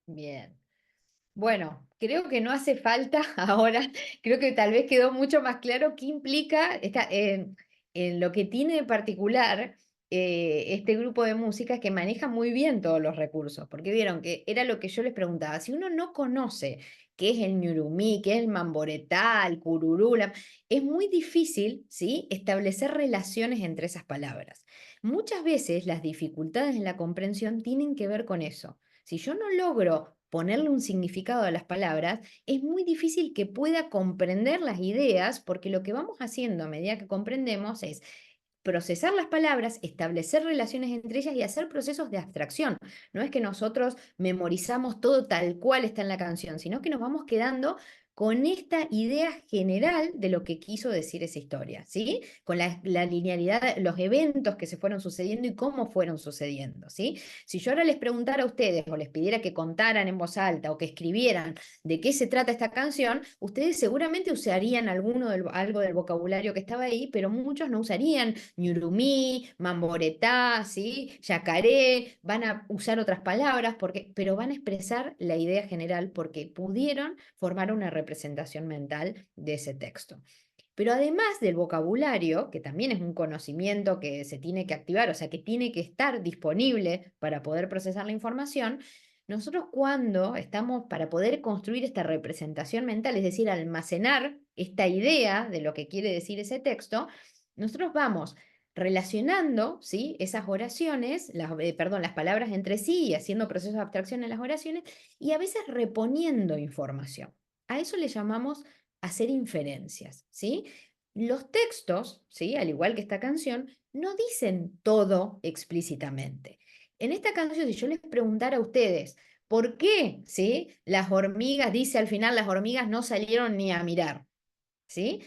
Bien. Bueno, creo que no hace falta ahora, creo que tal vez quedó mucho más claro qué implica en lo que tiene de particular este grupo de música que maneja muy bien todos los recursos, porque vieron que era lo que yo les preguntaba, si uno no conoce qué es el ñurumí, qué es el mamboretá, el cururú, es muy difícil, ¿sí?, establecer relaciones entre esas palabras. Muchas veces las dificultades en la comprensión tienen que ver con eso. Si yo no logro ponerle un significado a las palabras, es muy difícil que pueda comprender las ideas, porque lo que vamos haciendo a medida que comprendemos es procesar las palabras, establecer relaciones entre ellas y hacer procesos de abstracción. No es que nosotros memorizamos todo tal cual está en la canción, sino que nos vamos quedando con esta idea general de lo que quiso decir esa historia, ¿sí? Con la linealidad, los eventos que se fueron sucediendo y cómo fueron sucediendo, ¿sí? Si yo ahora les preguntara a ustedes o les pidiera que contaran en voz alta o que escribieran de qué se trata esta canción, ustedes seguramente usarían algo del vocabulario que estaba ahí, pero muchos no usarían ñurumí, mamboretá, ¿sí?, yacaré, van a usar otras palabras, pero van a expresar la idea general porque pudieron formar una representación mental de ese texto. Pero además del vocabulario, que también es un conocimiento que se tiene que activar, o sea, que tiene que estar disponible para poder procesar la información, nosotros cuando estamos para poder construir esta representación mental, es decir, almacenar esta idea de lo que quiere decir ese texto, nosotros vamos relacionando, ¿sí?, esas oraciones, perdón, las palabras entre sí y haciendo procesos de abstracción en las oraciones y a veces reponiendo información. A eso le llamamos hacer inferencias, ¿sí? Los textos, ¿sí?, al igual que esta canción, no dicen todo explícitamente. En esta canción, si yo les preguntara a ustedes, ¿por qué, ¿sí?, las hormigas, dice al final, las hormigas no salieron ni a mirar, ¿sí?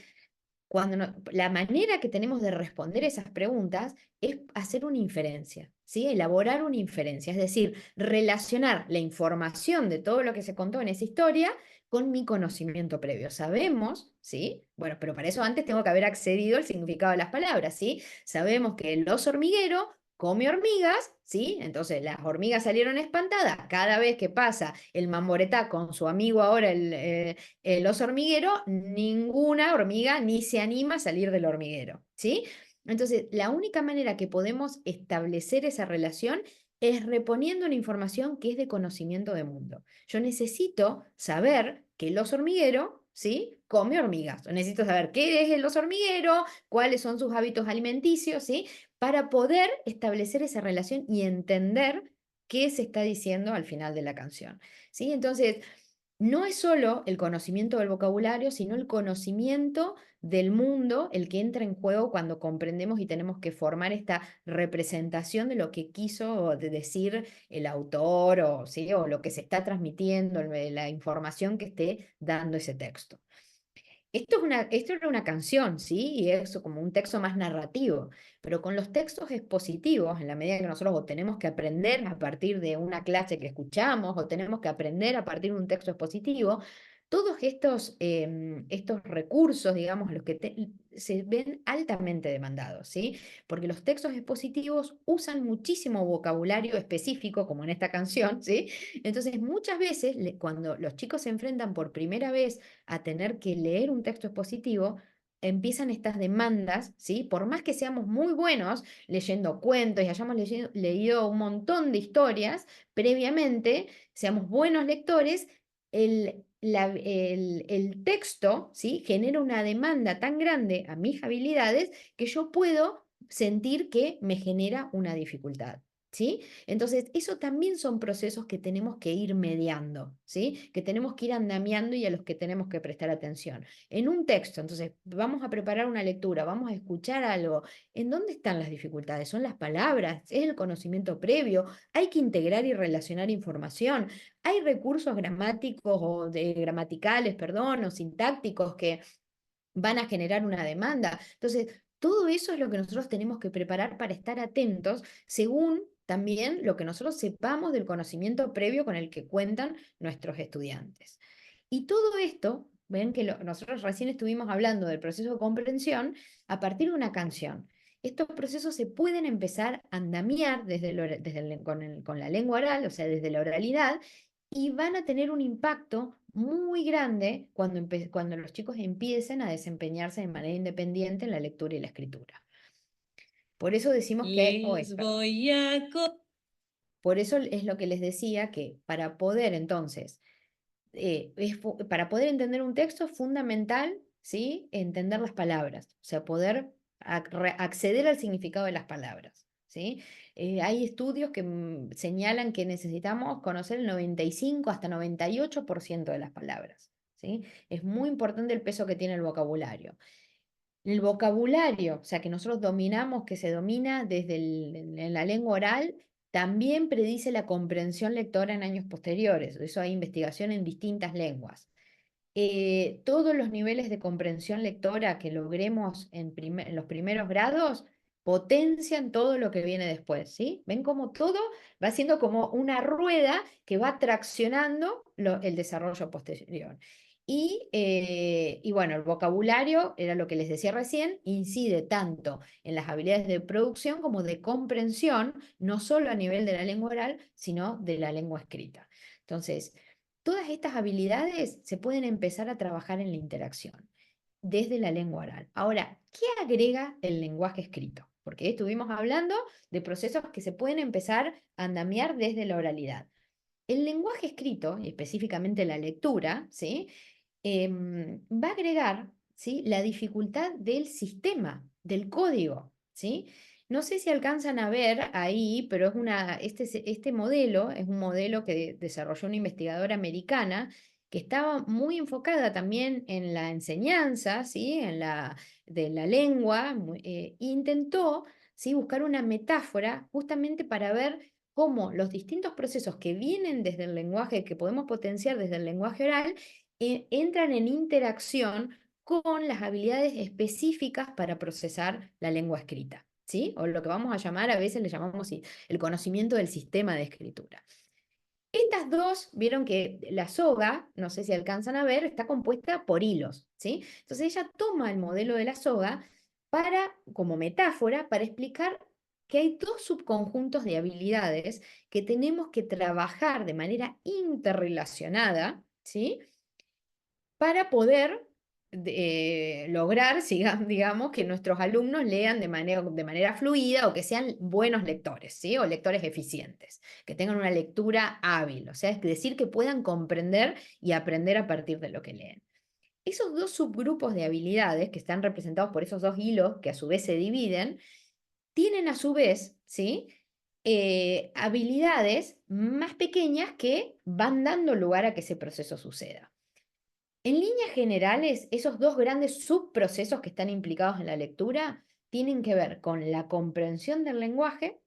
La manera que tenemos de responder esas preguntas es hacer una inferencia, ¿sí? Elaborar una inferencia, es decir, relacionar la información de todo lo que se contó en esa historia con mi conocimiento previo. Sabemos, ¿sí? Bueno, pero para eso antes tengo que haber accedido al significado de las palabras, ¿sí? Sabemos que el oso hormiguero come hormigas, ¿sí? Entonces las hormigas salieron espantadas. Cada vez que pasa el mamboretá con su amigo ahora el oso hormiguero, ninguna hormiga ni se anima a salir del hormiguero, ¿sí? Entonces, la única manera que podemos establecer esa relación es reponiendo una información que es de conocimiento de mundo. Yo necesito saber que el oso hormiguero, ¿sí?, come hormigas. Necesito saber qué es el oso hormiguero, cuáles son sus hábitos alimenticios, ¿sí?, para poder establecer esa relación y entender qué se está diciendo al final de la canción, ¿sí? Entonces, no es solo el conocimiento del vocabulario, sino el conocimiento del mundo el que entra en juego cuando comprendemos y tenemos que formar esta representación de lo que quiso decir el autor o, ¿sí?, o lo que se está transmitiendo, la información que esté dando ese texto. Esto era una canción, ¿sí? Y es como un texto más narrativo, pero con los textos expositivos, en la medida que nosotros o tenemos que aprender a partir de una clase que escuchamos, o tenemos que aprender a partir de un texto expositivo, todos estos recursos, digamos, se ven altamente demandados, ¿sí? Porque los textos expositivos usan muchísimo vocabulario específico, como en esta canción, ¿sí? Entonces, muchas veces, cuando los chicos se enfrentan por primera vez a tener que leer un texto expositivo, empiezan estas demandas, ¿sí? Por más que seamos muy buenos leyendo cuentos y hayamos leído un montón de historias previamente, seamos buenos lectores, el texto, ¿sí?, genera una demanda tan grande a mis habilidades que yo puedo sentir que me genera una dificultad, ¿sí? Entonces, eso también son procesos que tenemos que ir mediando, ¿sí? Que tenemos que ir andamiando y a los que tenemos que prestar atención. En un texto, entonces, vamos a preparar una lectura, vamos a escuchar algo. ¿En dónde están las dificultades? ¿Son las palabras? ¿Es el conocimiento previo? ¿Hay que integrar y relacionar información? ¿Hay recursos gramáticos o gramaticales, perdón, o sintácticos que van a generar una demanda? Entonces, todo eso es lo que nosotros tenemos que preparar para estar atentos según también lo que nosotros sepamos del conocimiento previo con el que cuentan nuestros estudiantes. Y todo esto, ven que nosotros recién estuvimos hablando del proceso de comprensión a partir de una canción. Estos procesos se pueden empezar a andamiar con la lengua oral, o sea, desde la oralidad, y van a tener un impacto muy grande cuando los chicos empiecen a desempeñarse de manera independiente en la lectura y la escritura. Por eso decimos que, por eso es lo que les decía, que para poder entonces, para poder entender un texto es fundamental, ¿sí?, entender las palabras, o sea, poder acceder al significado de las palabras, ¿sí? Hay estudios que señalan que necesitamos conocer el 95 hasta 98% de las palabras, ¿sí? Es muy importante el peso que tiene el vocabulario. El vocabulario, o sea, que nosotros dominamos, que se domina desde en la lengua oral, también predice la comprensión lectora en años posteriores. Eso hay investigación en distintas lenguas. Todos los niveles de comprensión lectora que logremos en los primeros grados potencian todo lo que viene después, ¿sí? Ven cómo todo va siendo como una rueda que va traccionando el desarrollo posterior. Y bueno, el vocabulario, era lo que les decía recién, incide tanto en las habilidades de producción como de comprensión, no solo a nivel de la lengua oral, sino de la lengua escrita. Entonces, todas estas habilidades se pueden empezar a trabajar en la interacción desde la lengua oral. Ahora, ¿qué agrega el lenguaje escrito? Porque estuvimos hablando de procesos que se pueden empezar a andamiar desde la oralidad. El lenguaje escrito, y específicamente la lectura, ¿sí?, va a agregar, ¿sí?, la dificultad del sistema, del código, ¿sí? No sé si alcanzan a ver ahí, pero este modelo es un modelo que desarrolló una investigadora americana que estaba muy enfocada también en la enseñanza, ¿sí?, de la lengua, intentó, ¿sí?, buscar una metáfora justamente para ver cómo los distintos procesos que vienen desde el lenguaje, que podemos potenciar desde el lenguaje oral, entran en interacción con las habilidades específicas para procesar la lengua escrita, ¿sí? O lo que vamos a llamar, a veces le llamamos el conocimiento del sistema de escritura. Estas dos, vieron que la soga, no sé si alcanzan a ver, está compuesta por hilos, ¿sí? Entonces ella toma el modelo de la soga como metáfora para explicar que hay dos subconjuntos de habilidades que tenemos que trabajar de manera interrelacionada, ¿sí?, para poder lograr, digamos, que nuestros alumnos lean de manera fluida o que sean buenos lectores, ¿sí?, o lectores eficientes, que tengan una lectura hábil, o sea, es decir, que puedan comprender y aprender a partir de lo que leen. Esos dos subgrupos de habilidades, que están representados por esos dos hilos que a su vez se dividen, tienen a su vez, ¿sí?, habilidades más pequeñas que van dando lugar a que ese proceso suceda. En líneas generales, esos dos grandes subprocesos que están implicados en la lectura tienen que ver con la comprensión del lenguaje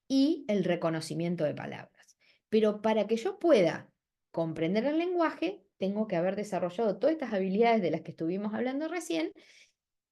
y el reconocimiento de palabras. Pero para que yo pueda comprender el lenguaje, tengo que haber desarrollado todas estas habilidades de las que estuvimos hablando recién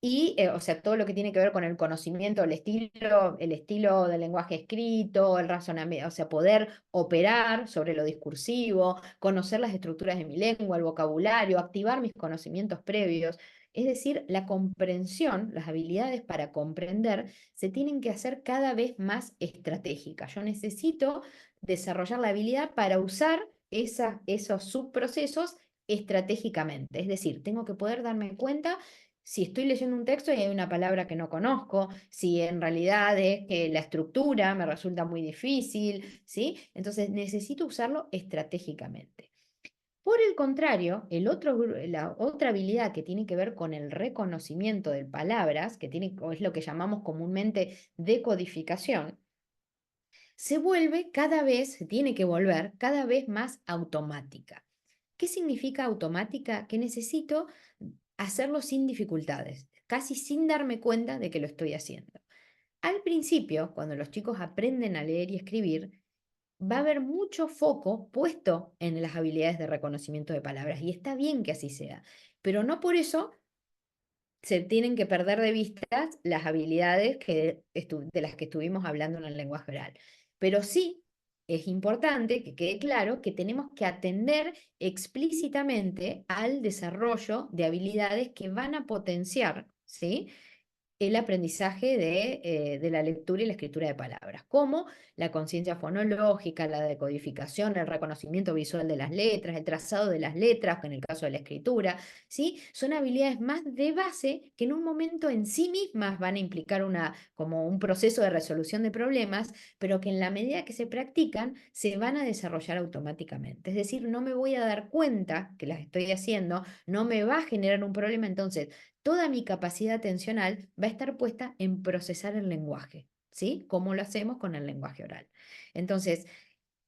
y, o sea, todo lo que tiene que ver con el conocimiento, el estilo del lenguaje escrito, el razonamiento, o sea, poder operar sobre lo discursivo, conocer las estructuras de mi lengua, el vocabulario, activar mis conocimientos previos. Es decir, la comprensión, las habilidades para comprender, se tienen que hacer cada vez más estratégicas. Yo necesito desarrollar la habilidad para usar esos subprocesos estratégicamente. Es decir, tengo que poder darme cuenta si estoy leyendo un texto y hay una palabra que no conozco, si en realidad es que la estructura me resulta muy difícil, ¿sí? Entonces necesito usarlo estratégicamente. Por el contrario, la otra habilidad que tiene que ver con el reconocimiento de palabras, o es lo que llamamos comúnmente decodificación, se tiene que volver cada vez más automática. ¿Qué significa automática? Que necesito hacerlo sin dificultades, casi sin darme cuenta de que lo estoy haciendo. Al principio, cuando los chicos aprenden a leer y escribir, va a haber mucho foco puesto en las habilidades de reconocimiento de palabras, y está bien que así sea, pero no por eso se tienen que perder de vista las habilidades de las que estuvimos hablando en el lenguaje oral. Pero sí es importante que quede claro que tenemos que atender explícitamente al desarrollo de habilidades que van a potenciar, ¿sí?, el aprendizaje de la lectura y la escritura de palabras, como la conciencia fonológica, la decodificación, el reconocimiento visual de las letras, el trazado de las letras, en el caso de la escritura, ¿sí? Son habilidades más de base que en un momento en sí mismas van a implicar como un proceso de resolución de problemas, pero que en la medida que se practican se van a desarrollar automáticamente. Es decir, no me voy a dar cuenta que las estoy haciendo, no me va a generar un problema, entonces toda mi capacidad atencional va a estar puesta en procesar el lenguaje, ¿sí? Como lo hacemos con el lenguaje oral. Entonces,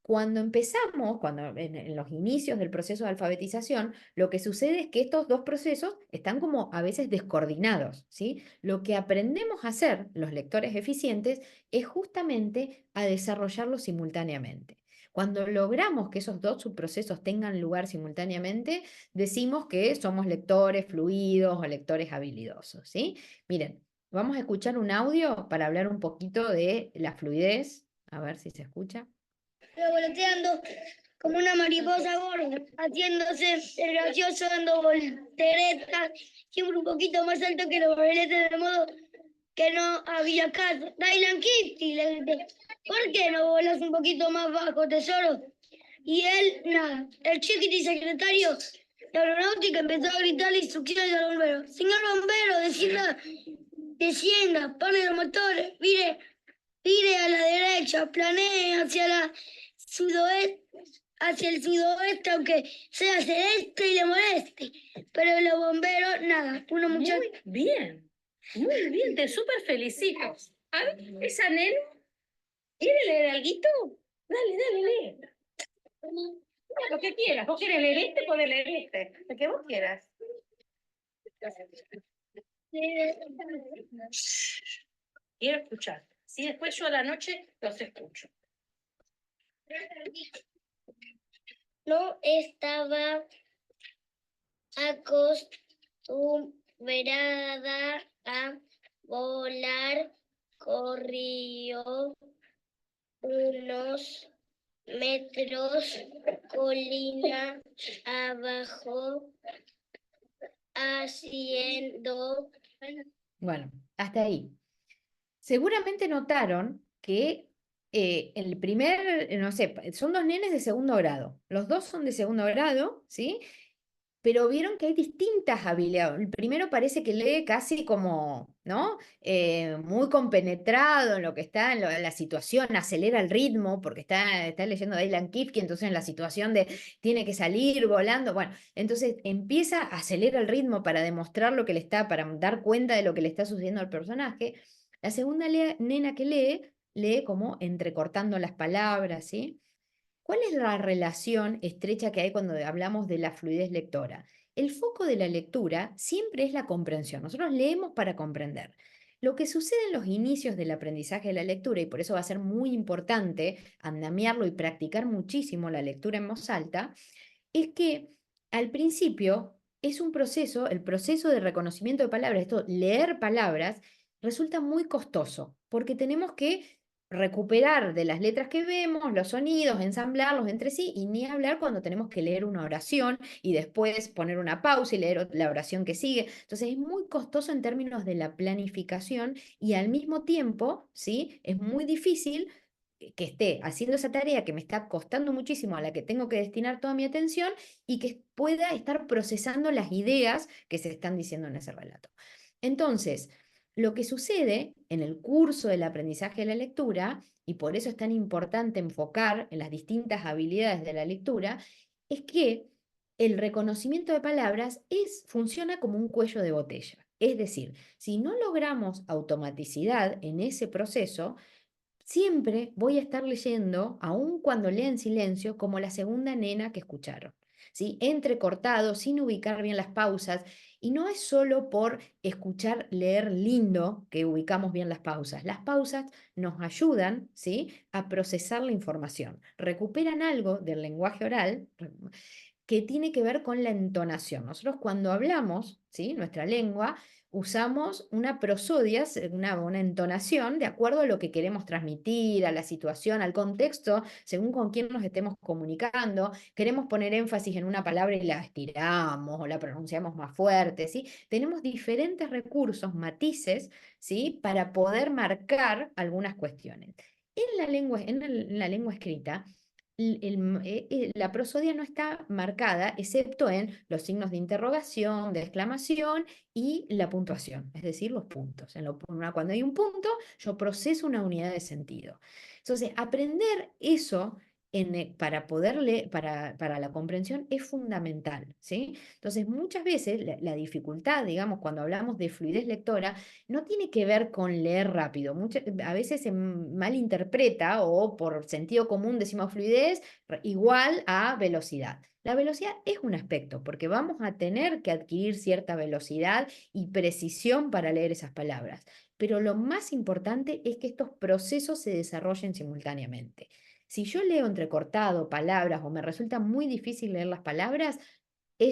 cuando empezamos, en los inicios del proceso de alfabetización, lo que sucede es que estos dos procesos están como a veces descoordinados, ¿sí? Lo que aprendemos a hacer los lectores eficientes es justamente a desarrollarlos simultáneamente. Cuando logramos que esos dos subprocesos tengan lugar simultáneamente, decimos que somos lectores fluidos o lectores habilidosos, ¿sí? Miren, vamos a escuchar un audio para hablar un poquito de la fluidez. A ver si se escucha. Revoloteando como una mariposa gorda, haciéndose el gracioso, dando volteretas, siempre un poquito más alto que los barriletes, de modo que no había caso. Dylan Kitty, le grité, ¿por qué no volas un poquito más bajo, tesoro? Y él, nada. El chiquiti secretario de aeronáutica empezó a gritar instrucciones al bombero. Señor bombero, descienda, pare los motores, vire a la derecha, planee hacia el sudoeste, aunque sea celeste y le moleste. Pero los bomberos, nada, uno muchacho. Muy bien, te súper felicito. A ver, esa nena, ¿quiere leer alguito? Dale, lee. Lo que quieras, vos querés leer este, podés leer este, lo que vos quieras. Quiero escuchar. Si después yo a la noche los escucho. No estaba acostumbrada a volar, corrió unos metros colina abajo, haciendo... Bueno, hasta ahí. Seguramente notaron que el primer, no sé, son dos nenes de segundo grado. Los dos son de segundo grado, ¿sí? Pero vieron que hay distintas habilidades. El primero parece que lee casi como, ¿no? Muy compenetrado en lo que está en la situación, acelera el ritmo, porque está leyendo Dylan Kifke, entonces en la situación de tiene que salir volando, bueno, entonces empieza, acelera el ritmo para demostrar lo que le está, para dar cuenta de lo que le está sucediendo al personaje. La segunda nena que lee como entrecortando las palabras, ¿sí? ¿Cuál es la relación estrecha que hay cuando hablamos de la fluidez lectora? El foco de la lectura siempre es la comprensión. Nosotros leemos para comprender. Lo que sucede en los inicios del aprendizaje de la lectura, y por eso va a ser muy importante andamiarlo y practicar muchísimo la lectura en voz alta, es que al principio es un proceso, el proceso de reconocimiento de palabras, esto, leer palabras, resulta muy costoso, porque tenemos que recuperar de las letras que vemos, los sonidos, ensamblarlos entre sí, y ni hablar cuando tenemos que leer una oración y después poner una pausa y leer la oración que sigue. Entonces es muy costoso en términos de la planificación y al mismo tiempo, ¿sí? Es muy difícil que esté haciendo esa tarea que me está costando muchísimo, a la que tengo que destinar toda mi atención y que pueda estar procesando las ideas que se están diciendo en ese relato. Entonces, lo que sucede en el curso del aprendizaje de la lectura, y por eso es tan importante enfocar en las distintas habilidades de la lectura, es que el reconocimiento de palabras funciona como un cuello de botella. Es decir, si no logramos automaticidad en ese proceso, siempre voy a estar leyendo, aun cuando lea en silencio, como la segunda nena que escucharon, ¿sí? Entrecortado, sin ubicar bien las pausas. Y no es solo por escuchar, leer lindo que ubicamos bien las pausas. Las pausas nos ayudan, ¿sí?, a procesar la información. Recuperan algo del lenguaje oral que tiene que ver con la entonación. Nosotros cuando hablamos, ¿sí? Nuestra lengua, usamos una prosodia, una entonación de acuerdo a lo que queremos transmitir, a la situación, al contexto, según con quién nos estemos comunicando. Queremos poner énfasis en una palabra y la estiramos o la pronunciamos más fuerte, ¿sí? Tenemos diferentes recursos, matices, ¿sí? Para poder marcar algunas cuestiones. En la lengua escrita, la prosodia no está marcada excepto en los signos de interrogación, de exclamación y la puntuación, es decir, los puntos. Cuando hay un punto, yo proceso una unidad de sentido. Entonces, aprender eso para la comprensión es fundamental, ¿sí? Entonces, muchas veces la dificultad, digamos, cuando hablamos de fluidez lectora, no tiene que ver con leer rápido. A veces se malinterpreta o por sentido común decimos fluidez igual a velocidad. La velocidad es un aspecto, porque vamos a tener que adquirir cierta velocidad y precisión para leer esas palabras. Pero lo más importante es que estos procesos se desarrollen simultáneamente. Si yo leo entrecortado palabras o me resulta muy difícil leer las palabras,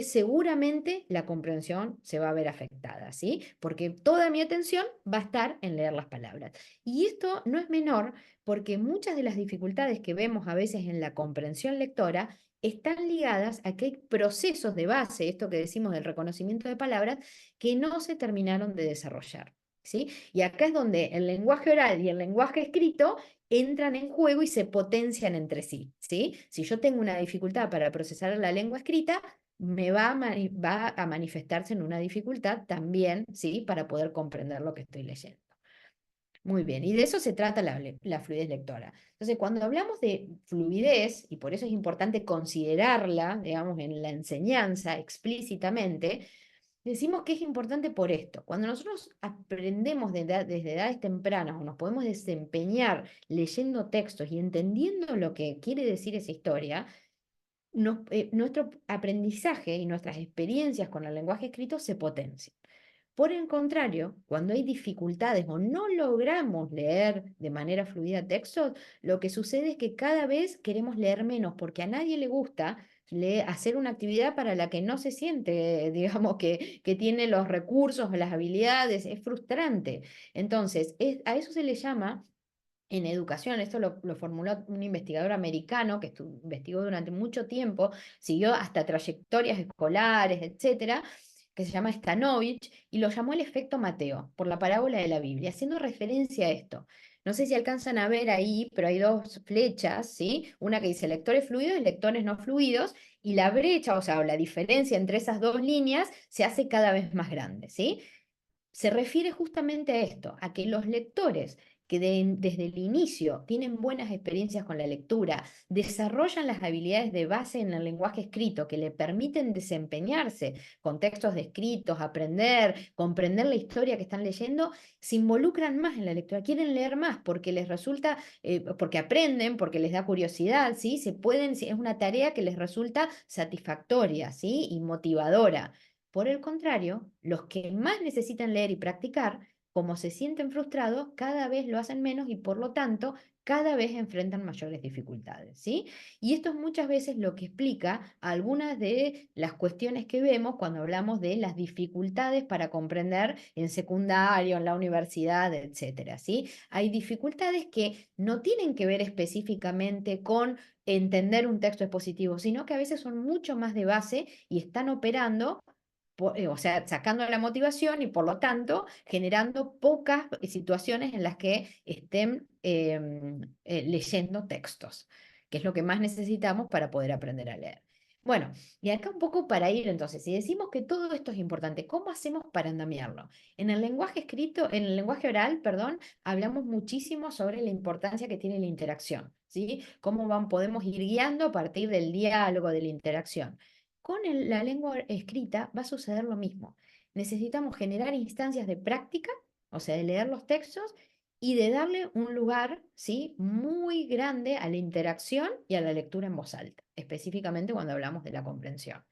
seguramente la comprensión se va a ver afectada, ¿sí? Porque toda mi atención va a estar en leer las palabras. Y esto no es menor porque muchas de las dificultades que vemos a veces en la comprensión lectora están ligadas a que hay procesos de base, esto que decimos del reconocimiento de palabras, que no se terminaron de desarrollar, ¿sí? Y acá es donde el lenguaje oral y el lenguaje escrito entran en juego y se potencian entre sí, ¿sí? Si yo tengo una dificultad para procesar la lengua escrita, va a manifestarse en una dificultad también, ¿sí? Para poder comprender lo que estoy leyendo. Muy bien, y de eso se trata la fluidez lectora. Entonces, cuando hablamos de fluidez, y por eso es importante considerarla, digamos, en la enseñanza explícitamente, decimos que es importante por esto. Cuando nosotros aprendemos desde edades tempranas o nos podemos desempeñar leyendo textos y entendiendo lo que quiere decir esa historia, nuestro aprendizaje y nuestras experiencias con el lenguaje escrito se potencian. Por el contrario, cuando hay dificultades o no logramos leer de manera fluida textos, lo que sucede es que cada vez queremos leer menos porque a nadie le gusta hacer una actividad para la que no se siente, digamos, que tiene los recursos o las habilidades, es frustrante. Entonces, a eso se le llama en educación, esto lo formuló un investigador americano que investigó durante mucho tiempo, siguió hasta trayectorias escolares, etcétera, que se llama Stanovich, y lo llamó el efecto Mateo, por la parábola de la Biblia, haciendo referencia a esto. No sé si alcanzan a ver ahí, pero hay dos flechas, ¿sí? Una que dice lectores fluidos y lectores no fluidos, y la brecha, o sea, la diferencia entre esas dos líneas se hace cada vez más grande, ¿sí? Se refiere justamente a esto, a que los lectores que desde el inicio tienen buenas experiencias con la lectura, desarrollan las habilidades de base en el lenguaje escrito que le permiten desempeñarse con textos descritos, aprender, comprender la historia que están leyendo, se involucran más en la lectura, quieren leer más porque les resulta, porque aprenden, porque les da curiosidad, ¿sí? Es una tarea que les resulta satisfactoria, ¿sí? Y motivadora. Por el contrario, los que más necesitan leer y practicar, como se sienten frustrados, cada vez lo hacen menos y por lo tanto cada vez enfrentan mayores dificultades, ¿sí? Y esto es muchas veces lo que explica algunas de las cuestiones que vemos cuando hablamos de las dificultades para comprender en secundario, en la universidad, etcétera, ¿sí? Hay dificultades que no tienen que ver específicamente con entender un texto expositivo, sino que a veces son mucho más de base y están operando o sea, sacando la motivación y por lo tanto generando pocas situaciones en las que estén leyendo textos, que es lo que más necesitamos para poder aprender a leer. Bueno, y acá un poco para ir entonces, si decimos que todo esto es importante, ¿cómo hacemos para andamiarlo? En el lenguaje escrito, en el lenguaje oral, perdón, hablamos muchísimo sobre la importancia que tiene la interacción, ¿sí? Cómo podemos ir guiando a partir del diálogo, de la interacción. Con la lengua escrita va a suceder lo mismo. Necesitamos generar instancias de práctica, o sea, de leer los textos y de darle un lugar, ¿sí? Muy grande a la interacción y a la lectura en voz alta, específicamente cuando hablamos de la comprensión.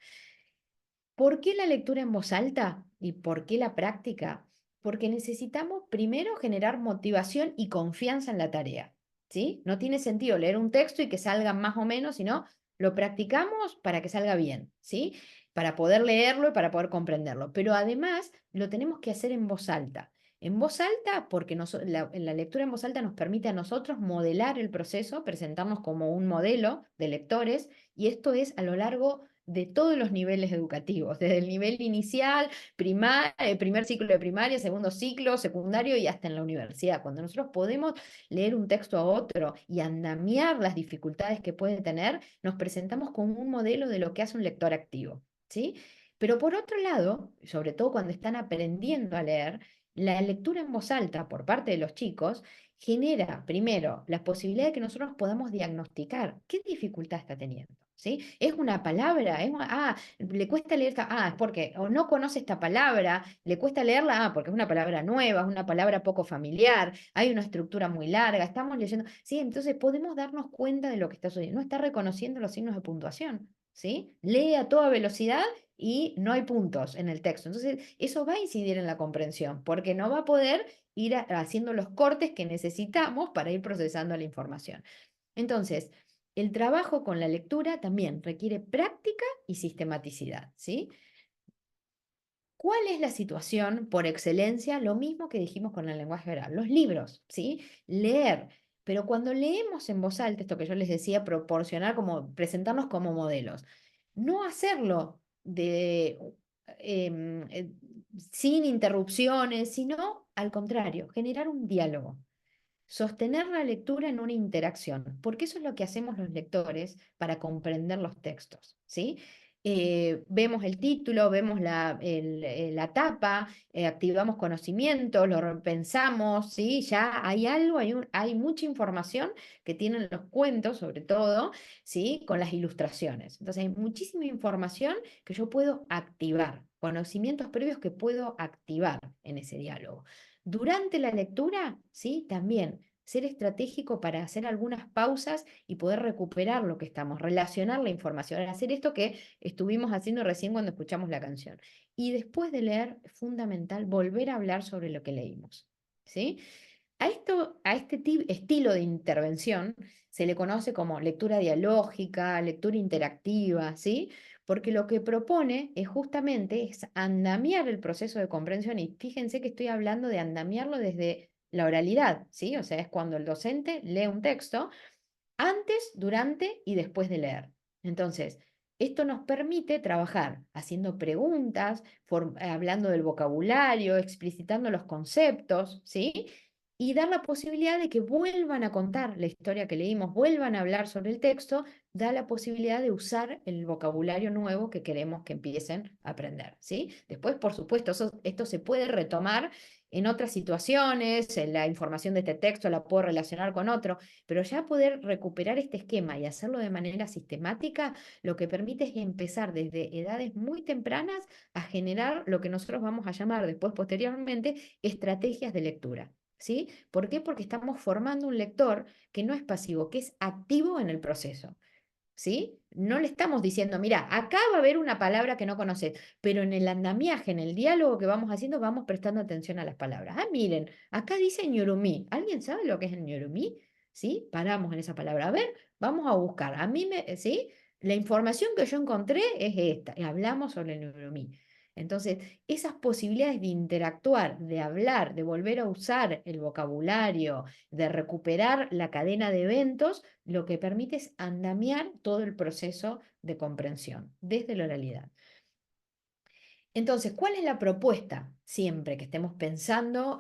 ¿Por qué la lectura en voz alta y por qué la práctica? Porque necesitamos primero generar motivación y confianza en la tarea, ¿sí? No tiene sentido leer un texto y que salga más o menos, sino lo practicamos para que salga bien, ¿sí? Para poder leerlo y para poder comprenderlo. Pero además lo tenemos que hacer en voz alta. En voz alta, porque la lectura en voz alta nos permite a nosotros modelar el proceso, presentarnos como un modelo de lectores, y esto es a lo largo de todos los niveles educativos, desde el nivel inicial, primer ciclo de primaria, segundo ciclo, secundario y hasta en la universidad. Cuando nosotros podemos leer un texto a otro y andamiar las dificultades que puede tener, nos presentamos como un modelo de lo que hace un lector activo, ¿sí? Pero por otro lado, sobre todo cuando están aprendiendo a leer, la lectura en voz alta por parte de los chicos genera, primero, la posibilidad de que nosotros podamos diagnosticar qué dificultad está teniendo. ¿Sí? Es una palabra, le cuesta leer, es porque o no conoce esta palabra, le cuesta leerla, porque es una palabra nueva, es una palabra poco familiar, hay una estructura muy larga, estamos leyendo, ¿sí? Entonces podemos darnos cuenta de lo que está sucediendo, no está reconociendo los signos de puntuación, ¿sí? Lee a toda velocidad y no hay puntos en el texto. Entonces, eso va a incidir en la comprensión, porque no va a poder ir haciendo los cortes que necesitamos para ir procesando la información. Entonces, el trabajo con la lectura también requiere práctica y sistematicidad, ¿sí? ¿Cuál es la situación por excelencia? Lo mismo que dijimos con el lenguaje oral, los libros, ¿sí? Leer. Pero cuando leemos en voz alta, esto que yo les decía, presentarnos como modelos, no hacerlo em, eh, sin interrupciones, sino al contrario, generar un diálogo. Sostener la lectura en una interacción, porque eso es lo que hacemos los lectores para comprender los textos, ¿sí? Vemos el título, vemos la tapa, activamos conocimientos, lo pensamos, ¿sí? Ya hay algo, hay mucha información que tienen los cuentos, sobre todo, ¿sí? Con las ilustraciones. Entonces hay muchísima información que yo puedo activar, conocimientos previos que puedo activar en ese diálogo. Durante la lectura, ¿sí? También ser estratégico para hacer algunas pausas y poder recuperar lo que estamos, relacionar la información, hacer esto que estuvimos haciendo recién cuando escuchamos la canción. Y después de leer, es fundamental volver a hablar sobre lo que leímos, ¿sí? A este estilo de intervención se le conoce como lectura dialógica, lectura interactiva, ¿sí? Porque lo que propone es justamente andamiar el proceso de comprensión, y fíjense que estoy hablando de andamiarlo desde la oralidad, ¿sí? O sea, es cuando el docente lee un texto antes, durante y después de leer. Entonces, esto nos permite trabajar haciendo preguntas, hablando del vocabulario, explicitando los conceptos, ¿sí? Y dar la posibilidad de que vuelvan a contar la historia que leímos, vuelvan a hablar sobre el texto, da la posibilidad de usar el vocabulario nuevo que queremos que empiecen a aprender, ¿sí? Después, por supuesto, esto se puede retomar en otras situaciones, en la información de este texto la puedo relacionar con otro, pero ya poder recuperar este esquema y hacerlo de manera sistemática, lo que permite es empezar desde edades muy tempranas a generar lo que nosotros vamos a llamar después, posteriormente, estrategias de lectura. ¿Sí? ¿Por qué? Porque estamos formando un lector que no es pasivo, que es activo en el proceso. ¿Sí? No le estamos diciendo, mira, acá va a haber una palabra que no conoces, pero en el andamiaje, en el diálogo que vamos haciendo, vamos prestando atención a las palabras. Miren, acá dice ñurumí. ¿Alguien sabe lo que es el ñurumí? ¿Sí? Paramos en esa palabra. A ver, vamos a buscar. ¿Sí? La información que yo encontré es esta, y hablamos sobre el ñurumí. Entonces, esas posibilidades de interactuar, de hablar, de volver a usar el vocabulario, de recuperar la cadena de eventos, lo que permite es andamiar todo el proceso de comprensión desde la oralidad. Entonces, ¿cuál es la propuesta siempre que estemos pensando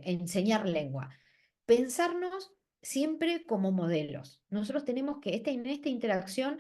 enseñar lengua? Pensarnos siempre como modelos. Nosotros tenemos que, en esta interacción,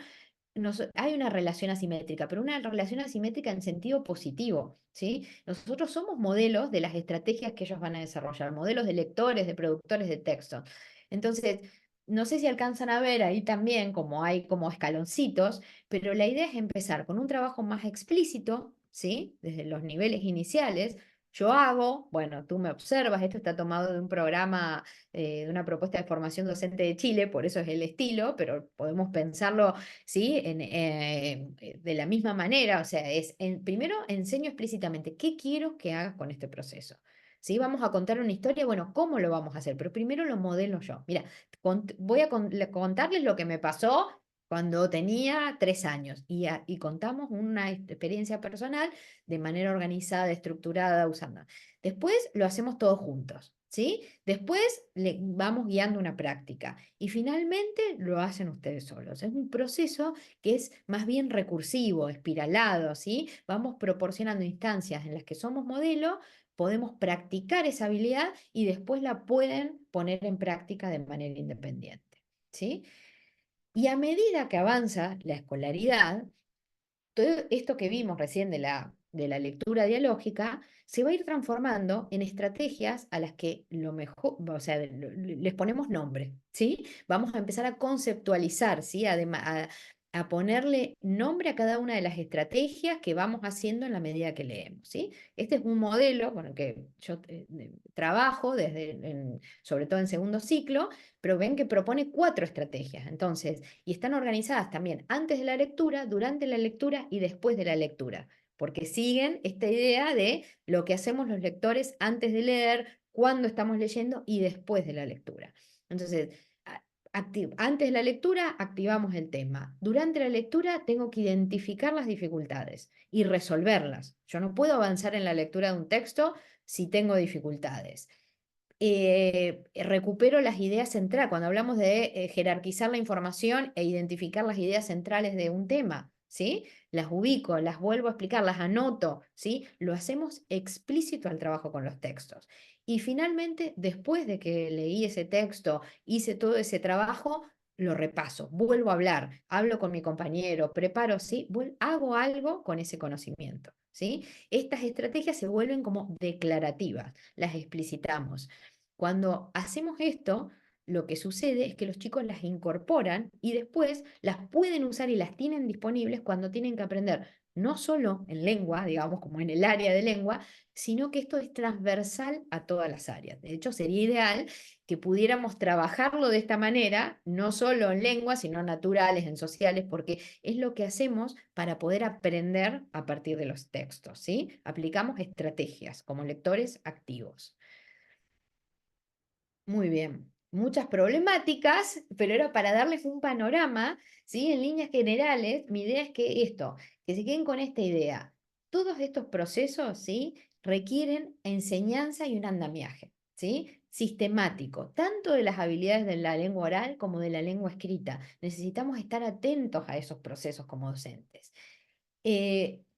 hay una relación asimétrica, pero una relación asimétrica en sentido positivo, ¿sí? Nosotros somos modelos de las estrategias que ellos van a desarrollar, modelos de lectores, de productores de texto. Entonces, no sé si alcanzan a ver ahí también como hay como escaloncitos, pero la idea es empezar con un trabajo más explícito, ¿sí? Desde los niveles iniciales. Yo hago, bueno, tú me observas, esto está tomado de un programa, de una propuesta de formación docente de Chile, por eso es el estilo, pero podemos pensarlo, ¿sí? De la misma manera, o sea, primero enseño explícitamente qué quiero que hagas con este proceso. ¿Sí? Vamos a contar una historia, bueno, ¿cómo lo vamos a hacer? Pero primero lo modelo yo. Mira, voy a contarles lo que me pasó cuando tenía 3 años y contamos una experiencia personal de manera organizada, estructurada, usando. Después lo hacemos todos juntos, ¿sí? Después le vamos guiando una práctica y finalmente lo hacen ustedes solos. Es un proceso que es más bien recursivo, espiralado, ¿sí? Vamos proporcionando instancias en las que somos modelo, podemos practicar esa habilidad y después la pueden poner en práctica de manera independiente, ¿sí? Y a medida que avanza la escolaridad, todo esto que vimos recién de la lectura dialógica se va a ir transformando en estrategias a las que lo mejor, o sea, les ponemos nombre, ¿sí? Vamos a empezar a conceptualizar, ¿sí? A ponerle nombre a cada una de las estrategias que vamos haciendo en la medida que leemos, ¿sí? Este es un modelo con el que yo trabajo sobre todo en segundo ciclo, pero ven que propone 4 estrategias. Entonces, y están organizadas también antes de la lectura, durante la lectura y después de la lectura, porque siguen esta idea de lo que hacemos los lectores antes de leer, cuando estamos leyendo y después de la lectura. Entonces, antes de la lectura activamos el tema. Durante la lectura tengo que identificar las dificultades y resolverlas. Yo no puedo avanzar en la lectura de un texto si tengo dificultades. Recupero las ideas centrales. Cuando hablamos de jerarquizar la información e identificar las ideas centrales de un tema, ¿sí? Las ubico, las vuelvo a explicar, las anoto, ¿sí? Lo hacemos explícito al trabajo con los textos. Y finalmente, después de que leí ese texto, hice todo ese trabajo, lo repaso, vuelvo a hablar, hablo con mi compañero, preparo, ¿sí? Hago algo con ese conocimiento, ¿sí? Estas estrategias se vuelven como declarativas, las explicitamos. Cuando hacemos esto, lo que sucede es que los chicos las incorporan y después las pueden usar y las tienen disponibles cuando tienen que aprender, no solo en lengua, digamos, como en el área de lengua, sino que esto es transversal a todas las áreas. De hecho, sería ideal que pudiéramos trabajarlo de esta manera, no solo en lengua, sino en naturales, en sociales, porque es lo que hacemos para poder aprender a partir de los textos, ¿sí? Aplicamos estrategias como lectores activos. Muy bien. Muchas problemáticas, pero era para darles un panorama, ¿sí? En líneas generales, mi idea es que se queden con esta idea. Todos estos procesos, ¿sí? Requieren enseñanza y un andamiaje, ¿sí? Sistemático, tanto de las habilidades de la lengua oral como de la lengua escrita. Necesitamos estar atentos a esos procesos como docentes.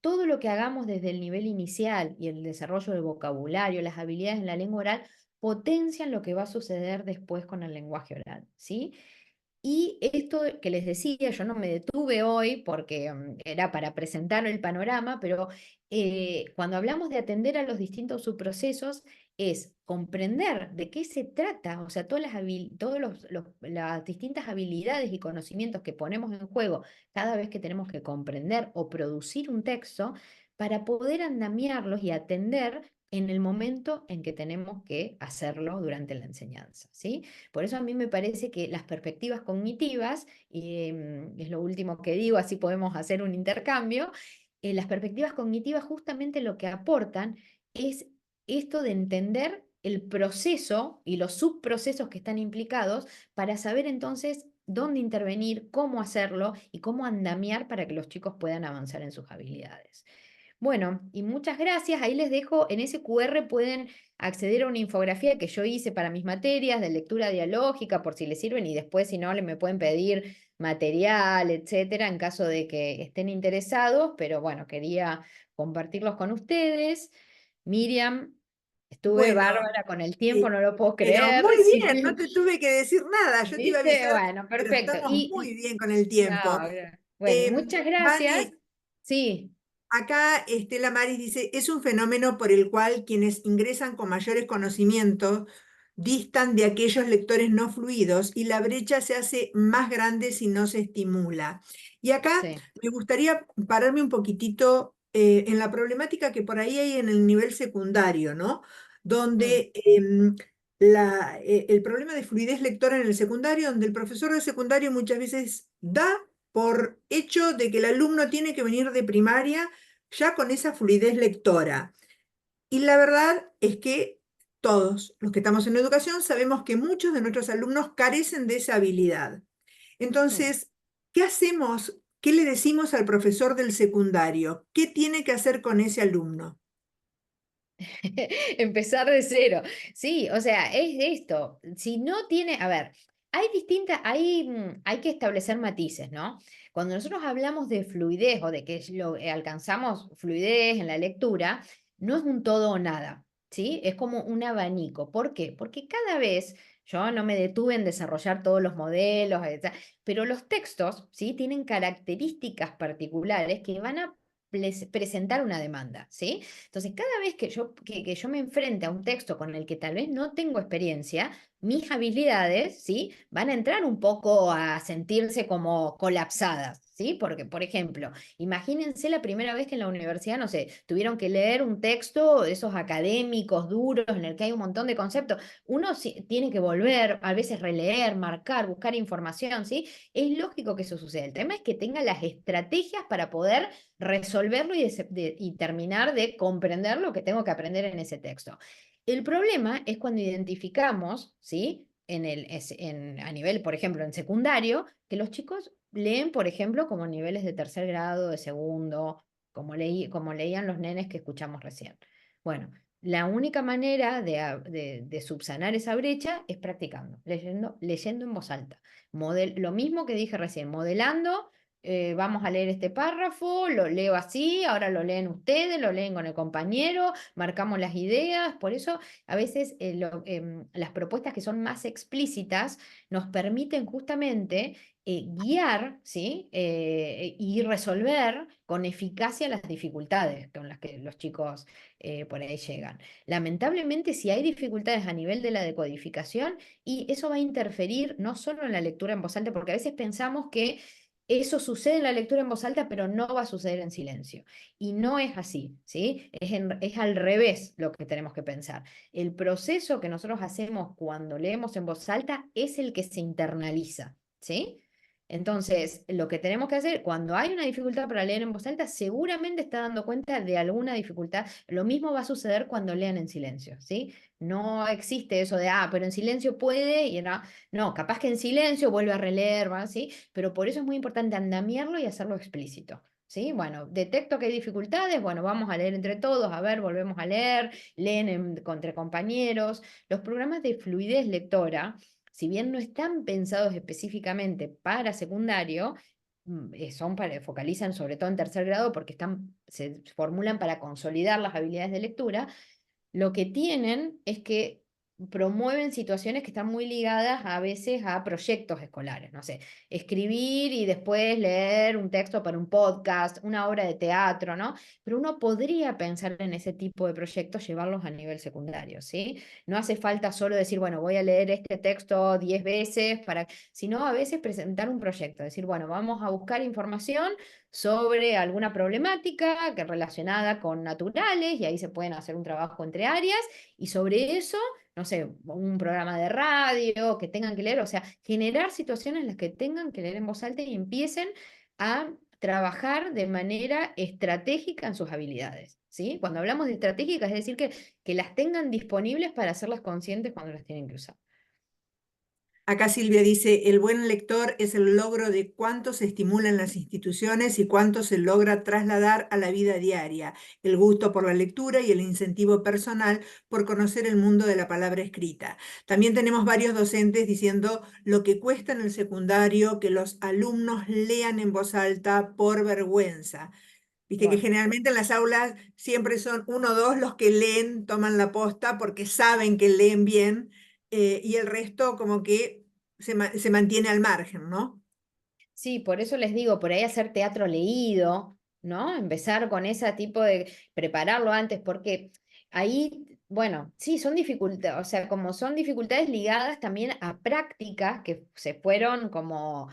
Todo lo que hagamos desde el nivel inicial y el desarrollo del vocabulario, las habilidades en la lengua oral, potencian lo que va a suceder después con el lenguaje oral, ¿sí? Y esto que les decía, yo no me detuve hoy porque era para presentar el panorama, pero cuando hablamos de atender a los distintos subprocesos, es comprender de qué se trata, o sea, todas las distintas habilidades y conocimientos que ponemos en juego cada vez que tenemos que comprender o producir un texto para poder andamiarlos y atender en el momento en que tenemos que hacerlo durante la enseñanza, ¿sí? Por eso a mí me parece que las perspectivas cognitivas, y es lo último que digo, así podemos hacer un intercambio, las perspectivas cognitivas justamente lo que aportan es esto de entender el proceso y los subprocesos que están implicados para saber entonces dónde intervenir, cómo hacerlo y cómo andamiar para que los chicos puedan avanzar en sus habilidades. Bueno, y muchas gracias. Ahí les dejo, en ese QR pueden acceder a una infografía que yo hice para mis materias de lectura dialógica, por si les sirven, y después, si no, me pueden pedir material, etcétera, en caso de que estén interesados, pero bueno, quería compartirlos con ustedes. Miriam, estuve Bueno, bárbara con el tiempo, no lo puedo pero creer. muy Sí. bien, no te tuve que decir nada, yo te iba a ¿Viste? avisar, Bueno, pero perfecto. estamos muy bien con el tiempo. No, bueno, muchas gracias. Vane, Sí. acá Estela Maris dice, es un fenómeno por el cual quienes ingresan con mayores conocimientos distan de aquellos lectores no fluidos y la brecha se hace más grande si no se estimula. Y acá Sí. me gustaría pararme un poquitito en la problemática que por ahí hay en el nivel secundario, ¿no? Donde el problema de fluidez lectora en el secundario, donde el profesor de secundario muchas veces da por hecho de que el alumno tiene que venir de primaria ya con esa fluidez lectora. Y la verdad es que todos los que estamos en educación sabemos que muchos de nuestros alumnos carecen de esa habilidad. Entonces, ¿Qué hacemos? ¿Qué le decimos al profesor del secundario? ¿Qué tiene que hacer con ese alumno? Empezar de cero. Sí, o sea, es esto. Si no tiene, a ver, hay que establecer matices, ¿no? Cuando nosotros hablamos de fluidez o de que alcanzamos fluidez en la lectura, no es un todo o nada, ¿sí? Es como un abanico. ¿Por qué? Porque cada vez yo no me detuve en desarrollar todos los modelos, pero los textos, ¿sí? Tienen características particulares que van a presentar una demanda, ¿sí? Entonces, cada vez que yo me enfrente a un texto con el que tal vez no tengo experiencia, mis habilidades, ¿sí? Van a entrar un poco a sentirse como colapsadas, ¿sí? Porque, por ejemplo, imagínense la primera vez que en la universidad, no sé, tuvieron que leer un texto de esos académicos duros en el que hay un montón de conceptos. Uno tiene que volver, a veces releer, marcar, buscar información, ¿sí? Es lógico que eso suceda. El tema es que tenga las estrategias para poder resolverlo y terminar de comprender lo que tengo que aprender en ese texto. El problema es cuando identificamos, ¿sí? A nivel, por ejemplo, en secundario, que los chicos leen, por ejemplo, como niveles de tercer grado, de segundo, como leían los nenes que escuchamos recién. Bueno, la única manera de subsanar esa brecha es practicando, leyendo en voz alta. Lo mismo que dije recién, modelando. Vamos a leer este párrafo, lo leo así, ahora lo leen ustedes, lo leen con el compañero, marcamos las ideas. Por eso a veces las propuestas que son más explícitas nos permiten justamente guiar, ¿sí? Y resolver con eficacia las dificultades con las que los chicos por ahí llegan. Lamentablemente, si hay dificultades a nivel de la decodificación, y eso va a interferir no solo en la lectura en voz alta, porque a veces pensamos que eso sucede en la lectura en voz alta, pero no va a suceder en silencio. Y no es así, ¿sí? Es al revés lo que tenemos que pensar. El proceso que nosotros hacemos cuando leemos en voz alta es el que se internaliza, ¿sí? Entonces, lo que tenemos que hacer cuando hay una dificultad para leer en voz alta, seguramente está dando cuenta de alguna dificultad. Lo mismo va a suceder cuando lean en silencio, ¿sí? No existe eso de, pero en silencio puede, y no, capaz que en silencio vuelve a releer, ¿va? ¿Sí? Pero por eso es muy importante andamiarlo y hacerlo explícito. ¿Sí? Bueno, detecto que hay dificultades, bueno, vamos a leer entre todos, a ver, volvemos a leer, leen entre compañeros. Los programas de fluidez lectora, si bien no están pensados específicamente para secundario, focalizan sobre todo en tercer grado porque se formulan para consolidar las habilidades de lectura. Lo que tienen es que promueven situaciones que están muy ligadas a veces a proyectos escolares, no sé, escribir y después leer un texto para un podcast, una obra de teatro, ¿no? Pero uno podría pensar en ese tipo de proyectos, llevarlos a nivel secundario, ¿sí? No hace falta solo decir, bueno, voy a leer este texto 10 veces, sino a veces presentar un proyecto, decir, bueno, vamos a buscar información sobre alguna problemática que relacionada con naturales, y ahí se pueden hacer un trabajo entre áreas, y sobre eso, no sé, un programa de radio que tengan que leer, o sea, generar situaciones en las que tengan que leer en voz alta y empiecen a trabajar de manera estratégica en sus habilidades, ¿sí? Cuando hablamos de estratégicas, es decir, que las tengan disponibles para hacerlas conscientes cuando las tienen que usar. Acá Silvia dice, el buen lector es el logro de cuánto se estimula en las instituciones y cuánto se logra trasladar a la vida diaria, el gusto por la lectura y el incentivo personal por conocer el mundo de la palabra escrita. También tenemos varios docentes diciendo lo que cuesta en el secundario que los alumnos lean en voz alta por vergüenza. Viste que Bueno. generalmente en las aulas siempre son uno o dos los que leen, toman la posta porque saben que leen bien, y el resto como que se mantiene al margen, ¿no? Sí, por eso les digo, por ahí hacer teatro leído, ¿no? Empezar con ese tipo de, prepararlo antes, porque ahí, bueno, sí, son dificultades, o sea, como son dificultades ligadas también a prácticas que se fueron como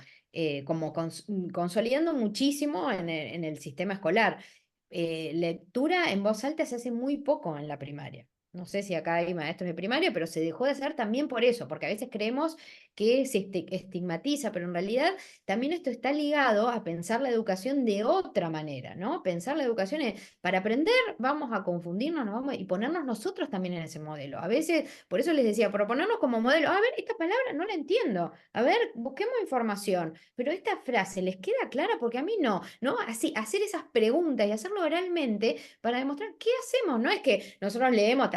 consolidando muchísimo en el sistema escolar. Lectura en voz alta se hace muy poco en la primaria. No sé si acá hay maestros de primaria, pero se dejó de hacer también por eso, porque a veces creemos que se estigmatiza, pero en realidad también esto está ligado a pensar la educación de otra manera, ¿no? Pensar la educación es, para aprender vamos a confundirnos, y ponernos nosotros también en ese modelo. A veces, por eso les decía, proponernos como modelo, a ver, esta palabra no la entiendo, a ver, busquemos información, pero esta frase les queda clara porque a mí no, ¿no? Así, hacer esas preguntas y hacerlo oralmente para demostrar qué hacemos, no es que nosotros leemos,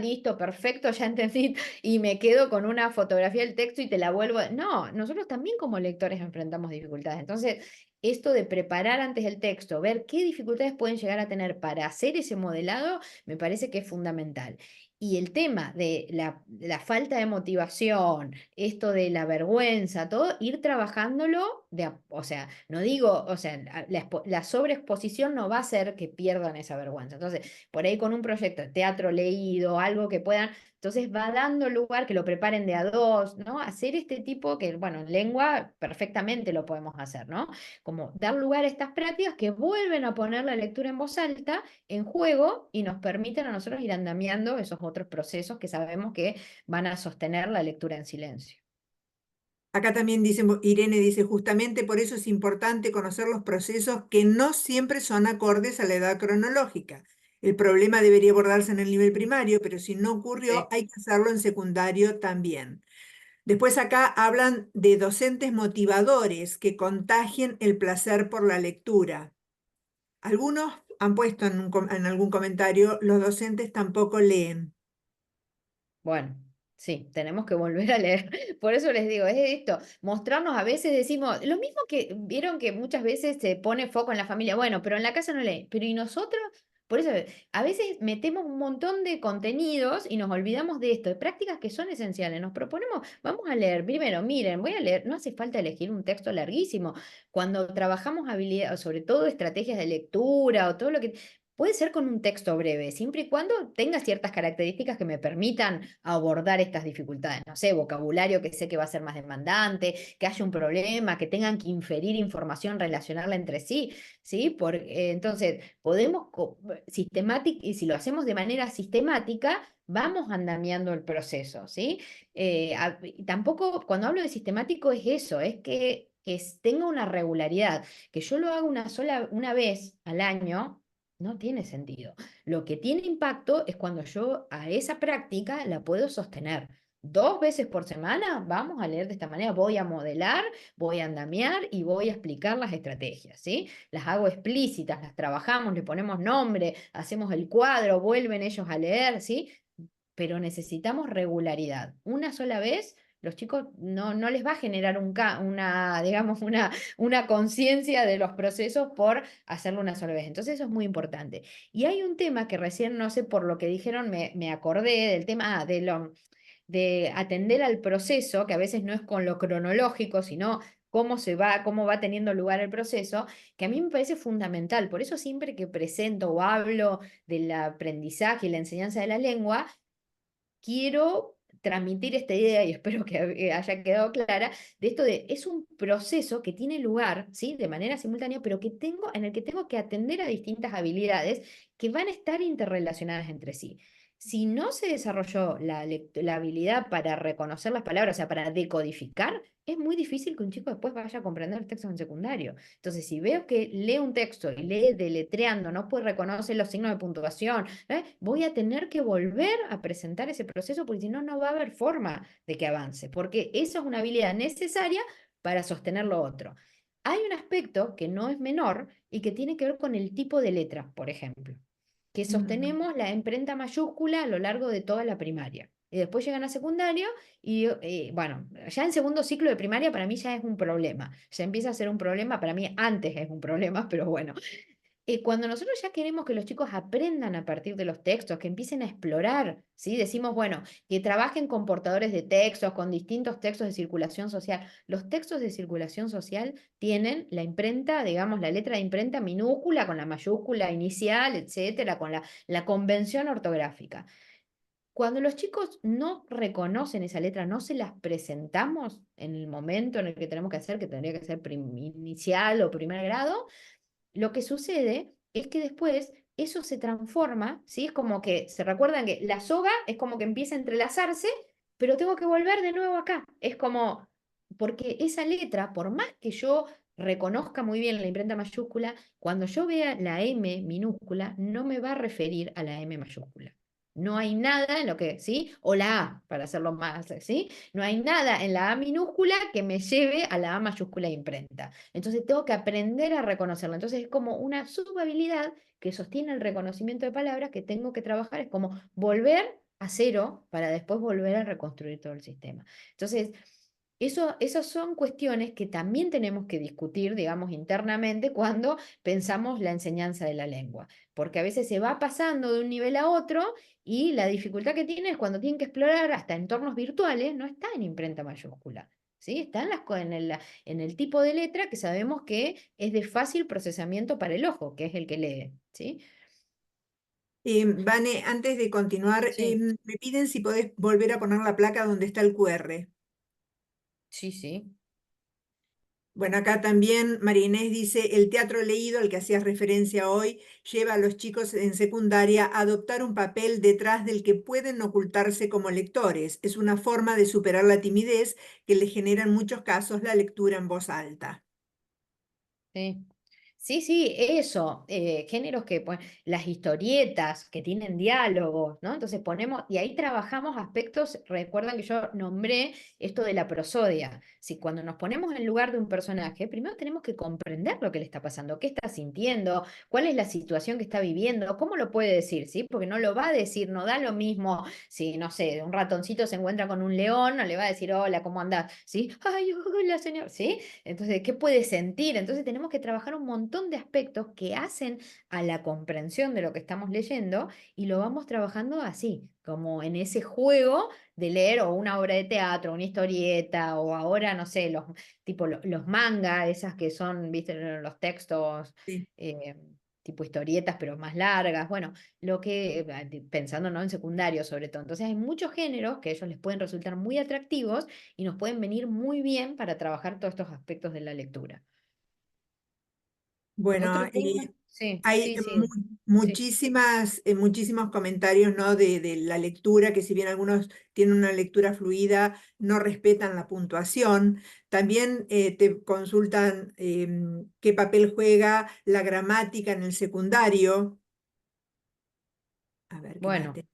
listo, perfecto, ya entendí, y me quedo con una fotografía del texto y te la vuelvo. No, nosotros también como lectores enfrentamos dificultades. Entonces, esto de preparar antes el texto, ver qué dificultades pueden llegar a tener para hacer ese modelado, me parece que es fundamental. Y el tema de la falta de motivación, esto de la vergüenza, todo, ir trabajándolo, o sea, no digo, o sea, la sobreexposición no va a hacer que pierdan esa vergüenza. Entonces, por ahí con un proyecto de teatro leído, algo que puedan, entonces va dando lugar que lo preparen de a dos, ¿no? Hacer este tipo que, bueno, en lengua perfectamente lo podemos hacer, ¿no? Como dar lugar a estas prácticas que vuelven a poner la lectura en voz alta en juego y nos permiten a nosotros ir andamiando esos otros procesos que sabemos que van a sostener la lectura en silencio. Acá también dice, Irene dice, justamente por eso es importante conocer los procesos que no siempre son acordes a la edad cronológica. El problema debería abordarse en el nivel primario, pero si no ocurrió, Sí. hay que hacerlo en secundario también. Después acá hablan de docentes motivadores que contagien el placer por la lectura. Algunos han puesto en algún comentario, los docentes tampoco leen. Bueno, sí, tenemos que volver a leer. Por eso les digo, es esto, mostrarnos, a veces decimos, lo mismo que vieron que muchas veces se pone foco en la familia, bueno, pero en la casa no lee, pero ¿y nosotros? Por eso, a veces metemos un montón de contenidos y nos olvidamos de esto, de prácticas que son esenciales. Nos proponemos, vamos a leer, primero, miren, voy a leer, no hace falta elegir un texto larguísimo. Cuando trabajamos habilidades, sobre todo estrategias de lectura o todo lo que puede ser con un texto breve, siempre y cuando tenga ciertas características que me permitan abordar estas dificultades. No sé, vocabulario que sé que va a ser más demandante, que haya un problema, que tengan que inferir información, relacionarla entre sí, ¿sí? Entonces, podemos, y si lo hacemos de manera sistemática, vamos andamiando el proceso, ¿sí? Y tampoco, cuando hablo de sistemático es eso, es que tenga una regularidad, que yo lo haga una vez al año no tiene sentido. Lo que tiene impacto es cuando yo a esa práctica la puedo sostener. 2 veces por semana vamos a leer de esta manera, voy a modelar, voy a andamiar y voy a explicar las estrategias, ¿sí? Las hago explícitas, las trabajamos, le ponemos nombre, hacemos el cuadro, vuelven ellos a leer, ¿sí? Pero necesitamos regularidad. Una sola vez los chicos no les va a generar digamos, una conciencia de los procesos por hacerlo una sola vez. Entonces eso es muy importante. Y hay un tema que recién, no sé, por lo que dijeron, me acordé del tema de atender al proceso, que a veces no es con lo cronológico, sino cómo va teniendo lugar el proceso, que a mí me parece fundamental. Por eso siempre que presento o hablo del aprendizaje y la enseñanza de la lengua, quiero transmitir esta idea, y espero que haya quedado clara, de esto es un proceso que tiene lugar, ¿sí? De manera simultánea, pero en el que tengo que atender a distintas habilidades que van a estar interrelacionadas entre sí. Si no se desarrolló la habilidad para reconocer las palabras, o sea, para decodificar, es muy difícil que un chico después vaya a comprender textos en secundario. Entonces, si veo que lee un texto y lee deletreando, no puede reconocer los signos de puntuación, voy a tener que volver a presentar ese proceso porque si no, no va a haber forma de que avance, porque eso es una habilidad necesaria para sostener lo otro. Hay un aspecto que no es menor y que tiene que ver con el tipo de letra, por ejemplo, que sostenemos la imprenta mayúscula a lo largo de toda la primaria. Y después llegan a secundario y, bueno, ya en segundo ciclo de primaria para mí ya es un problema. Ya empieza a ser un problema, para mí antes es un problema, pero bueno, cuando nosotros ya queremos que los chicos aprendan a partir de los textos, que empiecen a explorar, ¿sí? Decimos, bueno, que trabajen con portadores de textos, con distintos textos de circulación social. Los textos de circulación social tienen la imprenta, digamos, la letra de imprenta minúscula, con la mayúscula inicial, etcétera, con la convención ortográfica. Cuando los chicos no reconocen esa letra, no se las presentamos en el momento en el que tenemos que hacer, que tendría que ser inicial o primer grado, lo que sucede es que después eso se transforma, ¿sí? Es como que, se recuerdan que la soga es como que empieza a entrelazarse, pero tengo que volver de nuevo acá. Es como, porque esa letra, por más que yo reconozca muy bien la imprenta mayúscula, cuando yo vea la M minúscula, no me va a referir a la M mayúscula. No hay nada en lo que, ¿sí? O la A, para hacerlo más, ¿sí? No hay nada en la A minúscula que me lleve a la A mayúscula de imprenta. Entonces tengo que aprender a reconocerla. Entonces es como una subhabilidad que sostiene el reconocimiento de palabras que tengo que trabajar. Es como volver a cero para después volver a reconstruir todo el sistema. Entonces, esas son cuestiones que también tenemos que discutir, digamos, internamente cuando pensamos la enseñanza de la lengua, porque a veces se va pasando de un nivel a otro y la dificultad que tiene es cuando tienen que explorar hasta entornos virtuales, no está en imprenta mayúscula. ¿Sí? Está en el tipo de letra que sabemos que es de fácil procesamiento para el ojo, que es el que lee. ¿Sí? Vane, antes de continuar, Sí, me piden si podés volver a poner la placa donde está el QR. sí, sí. Bueno, acá también María Inés dice, el teatro leído al que hacías referencia hoy lleva a los chicos en secundaria a adoptar un papel detrás del que pueden ocultarse como lectores. Es una forma de superar la timidez que le genera en muchos casos la lectura en voz alta. Sí. Sí, sí, eso, géneros que, pues, las historietas que tienen diálogos, ¿no? Entonces ponemos, y ahí trabajamos aspectos, recuerdan que yo nombré esto de la prosodia. Si cuando nos ponemos en lugar de un personaje, primero tenemos que comprender lo que le está pasando, qué está sintiendo, cuál es la situación que está viviendo, cómo lo puede decir, ¿sí? Porque no lo va a decir, no da lo mismo si, no sé, un ratoncito se encuentra con un león, no le va a decir, hola, ¿cómo andás? ¿Sí? Ay, hola, señor, ¿sí? Entonces, ¿qué puede sentir? Entonces tenemos que trabajar un montón de aspectos que hacen a la comprensión de lo que estamos leyendo y lo vamos trabajando así, como en ese juego de leer o una obra de teatro, una historieta, o ahora, no sé, tipo los manga, esas que son, viste, los textos Sí. eh, tipo historietas, pero más largas, bueno, lo que, pensando, ¿no? En secundario sobre todo. Entonces hay muchos géneros que a ellos les pueden resultar muy atractivos y nos pueden venir muy bien para trabajar todos estos aspectos de la lectura. Bueno, Otro tema, sí, hay sí, sí, sí. muchísimos comentarios, ¿no? de la lectura, que si bien algunos tienen una lectura fluida, no respetan la puntuación. También te consultan qué papel juega la gramática en el secundario. A ver, ¿qué más Bueno, tenemos?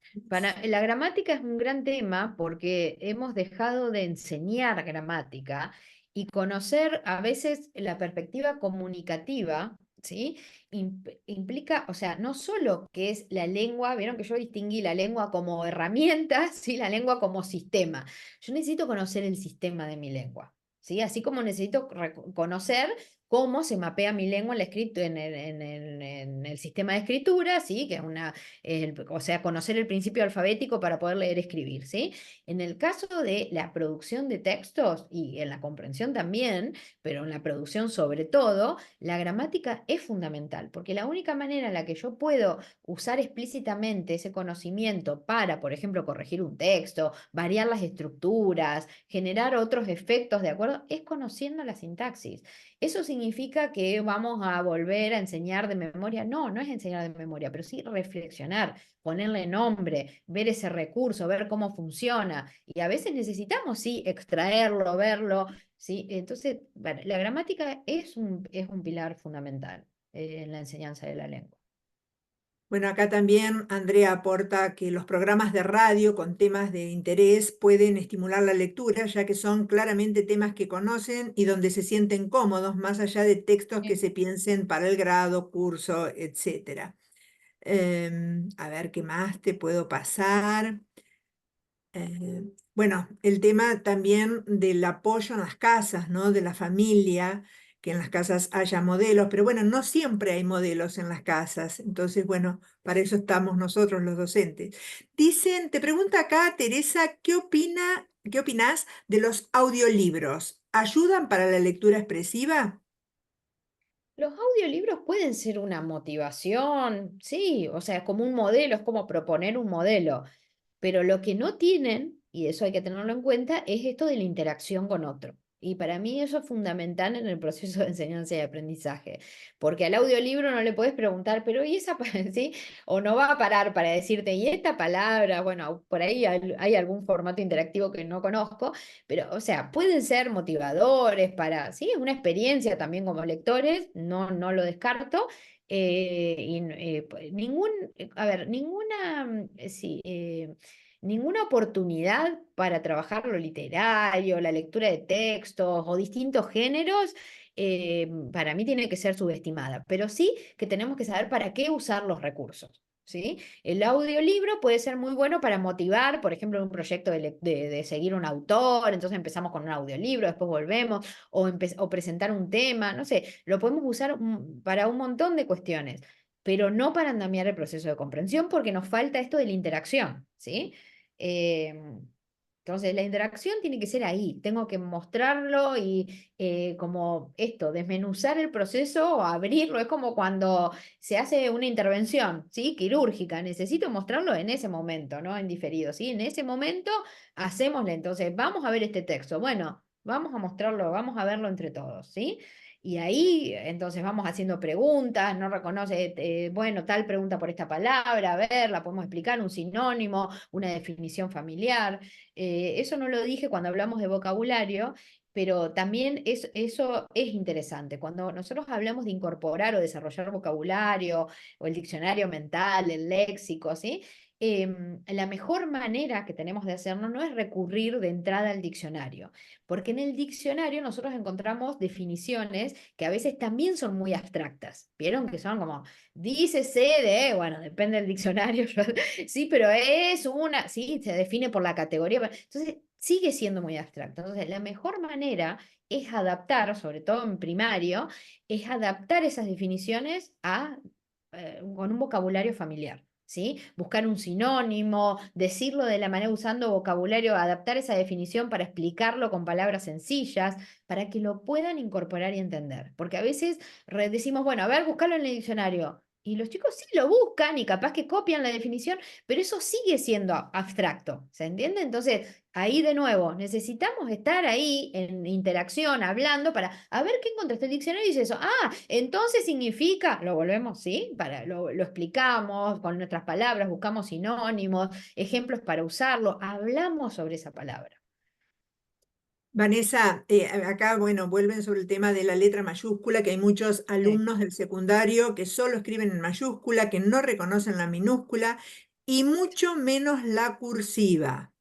la gramática es un gran tema porque hemos dejado de enseñar gramática y conocer a veces la perspectiva comunicativa, ¿sí? Implica, o sea, no solo que es la lengua, vieron que yo distinguí la lengua como herramienta, ¿sí? La lengua como sistema. Yo necesito conocer el sistema de mi lengua, ¿sí? Así como necesito conocer cómo se mapea mi lengua en, la en el sistema de escritura, ¿sí? Que es o sea, conocer el principio alfabético para poder leer y escribir, ¿sí? En el caso de la producción de textos y en la comprensión también, pero en la producción sobre todo, la gramática es fundamental, porque la única manera en la que yo puedo usar explícitamente ese conocimiento para, por ejemplo, corregir un texto, variar las estructuras, generar otros efectos, ¿de acuerdo? Es conociendo la sintaxis. ¿Eso significa que vamos a volver a enseñar de memoria? No, no es enseñar de memoria, pero sí reflexionar, ponerle nombre, ver ese recurso, ver cómo funciona. Y a veces necesitamos, sí, extraerlo, verlo, ¿sí? Entonces, bueno, la gramática es un pilar fundamental en la enseñanza de la lengua. Bueno, acá también Andrea aporta que los programas de radio con temas de interés pueden estimular la lectura, ya que son claramente temas que conocen y donde se sienten cómodos, más allá de textos que Sí. se piensen para el grado, curso, etcétera. A ver qué más te puedo pasar. Bueno, el tema también del apoyo en las casas, ¿no? De la familia, que en las casas haya modelos, pero bueno, no siempre hay modelos en las casas. Entonces, bueno, para eso estamos nosotros los docentes. Dicen, te pregunta acá Teresa, qué opinas de los audiolibros? ¿Ayudan para la lectura expresiva? Los audiolibros pueden ser una motivación, sí, o sea, como un modelo, es como proponer un modelo, pero lo que no tienen, y eso hay que tenerlo en cuenta, es esto de la interacción con otro. Y para mí eso es fundamental en el proceso de enseñanza y aprendizaje, porque al audiolibro no le puedes preguntar, pero ¿y esa, sí? O no va a parar para decirte, ¿y esta palabra? Bueno, por ahí hay algún formato interactivo que no conozco, pero, o sea, pueden ser motivadores para, sí, es una experiencia también como lectores, no lo descarto. A ver, sí, ninguna oportunidad para trabajar lo literario, la lectura de textos o distintos géneros, para mí tiene que ser subestimada, pero sí que tenemos que saber para qué usar los recursos. ¿Sí? El audiolibro puede ser muy bueno para motivar, por ejemplo, en un proyecto de seguir un autor, entonces empezamos con un audiolibro, después volvemos, o presentar un tema, no sé, lo podemos usar para un montón de cuestiones, pero no para andamiar el proceso de comprensión porque nos falta esto de la interacción, ¿sí? Em, entonces, la interacción tiene que ser ahí, tengo que mostrarlo y como esto, desmenuzar el proceso o abrirlo, es como cuando se hace una intervención, ¿sí? Quirúrgica, necesito mostrarlo en ese momento, ¿no? En diferido, ¿sí? En ese momento hacémosle, entonces, vamos a ver este texto, bueno, vamos a mostrarlo, vamos a verlo entre todos, ¿sí? Y ahí, entonces, vamos haciendo preguntas, no reconoce, bueno, tal pregunta por esta palabra, a ver, la podemos explicar, un sinónimo, una definición familiar. Eso no lo dije cuando hablamos de vocabulario, pero también eso es interesante. Cuando nosotros hablamos de incorporar o desarrollar vocabulario o el diccionario mental, el léxico, ¿sí? La mejor manera que tenemos de hacerlo no es recurrir de entrada al diccionario, porque en el diccionario nosotros encontramos definiciones que a veces también son muy abstractas. ¿Vieron? Que son como, dícese de, bueno, depende del diccionario, sí, pero es una, sí, se define por la categoría. Entonces, sigue siendo muy abstracto. Entonces, la mejor manera es adaptar, sobre todo en primario, es adaptar esas definiciones con un vocabulario familiar. ¿Sí? Buscar un sinónimo, decirlo de la manera usando vocabulario, adaptar esa definición para explicarlo con palabras sencillas, para que lo puedan incorporar y entender. Porque a veces decimos, bueno, a ver, buscarlo en el diccionario. Y los chicos sí lo buscan y capaz que copian la definición, pero eso sigue siendo abstracto, ¿se entiende? Entonces, ahí de nuevo, necesitamos estar ahí en interacción, hablando, para, a ver qué encontraste el diccionario y dice eso, entonces significa, lo volvemos, ¿sí? Lo explicamos con nuestras palabras, buscamos sinónimos, ejemplos para usarlo, hablamos sobre esa palabra. Vanessa, acá, bueno, vuelven sobre el tema de la letra mayúscula, que hay muchos Sí. alumnos del secundario que solo escriben en mayúscula, que no reconocen la minúscula y mucho menos la cursiva.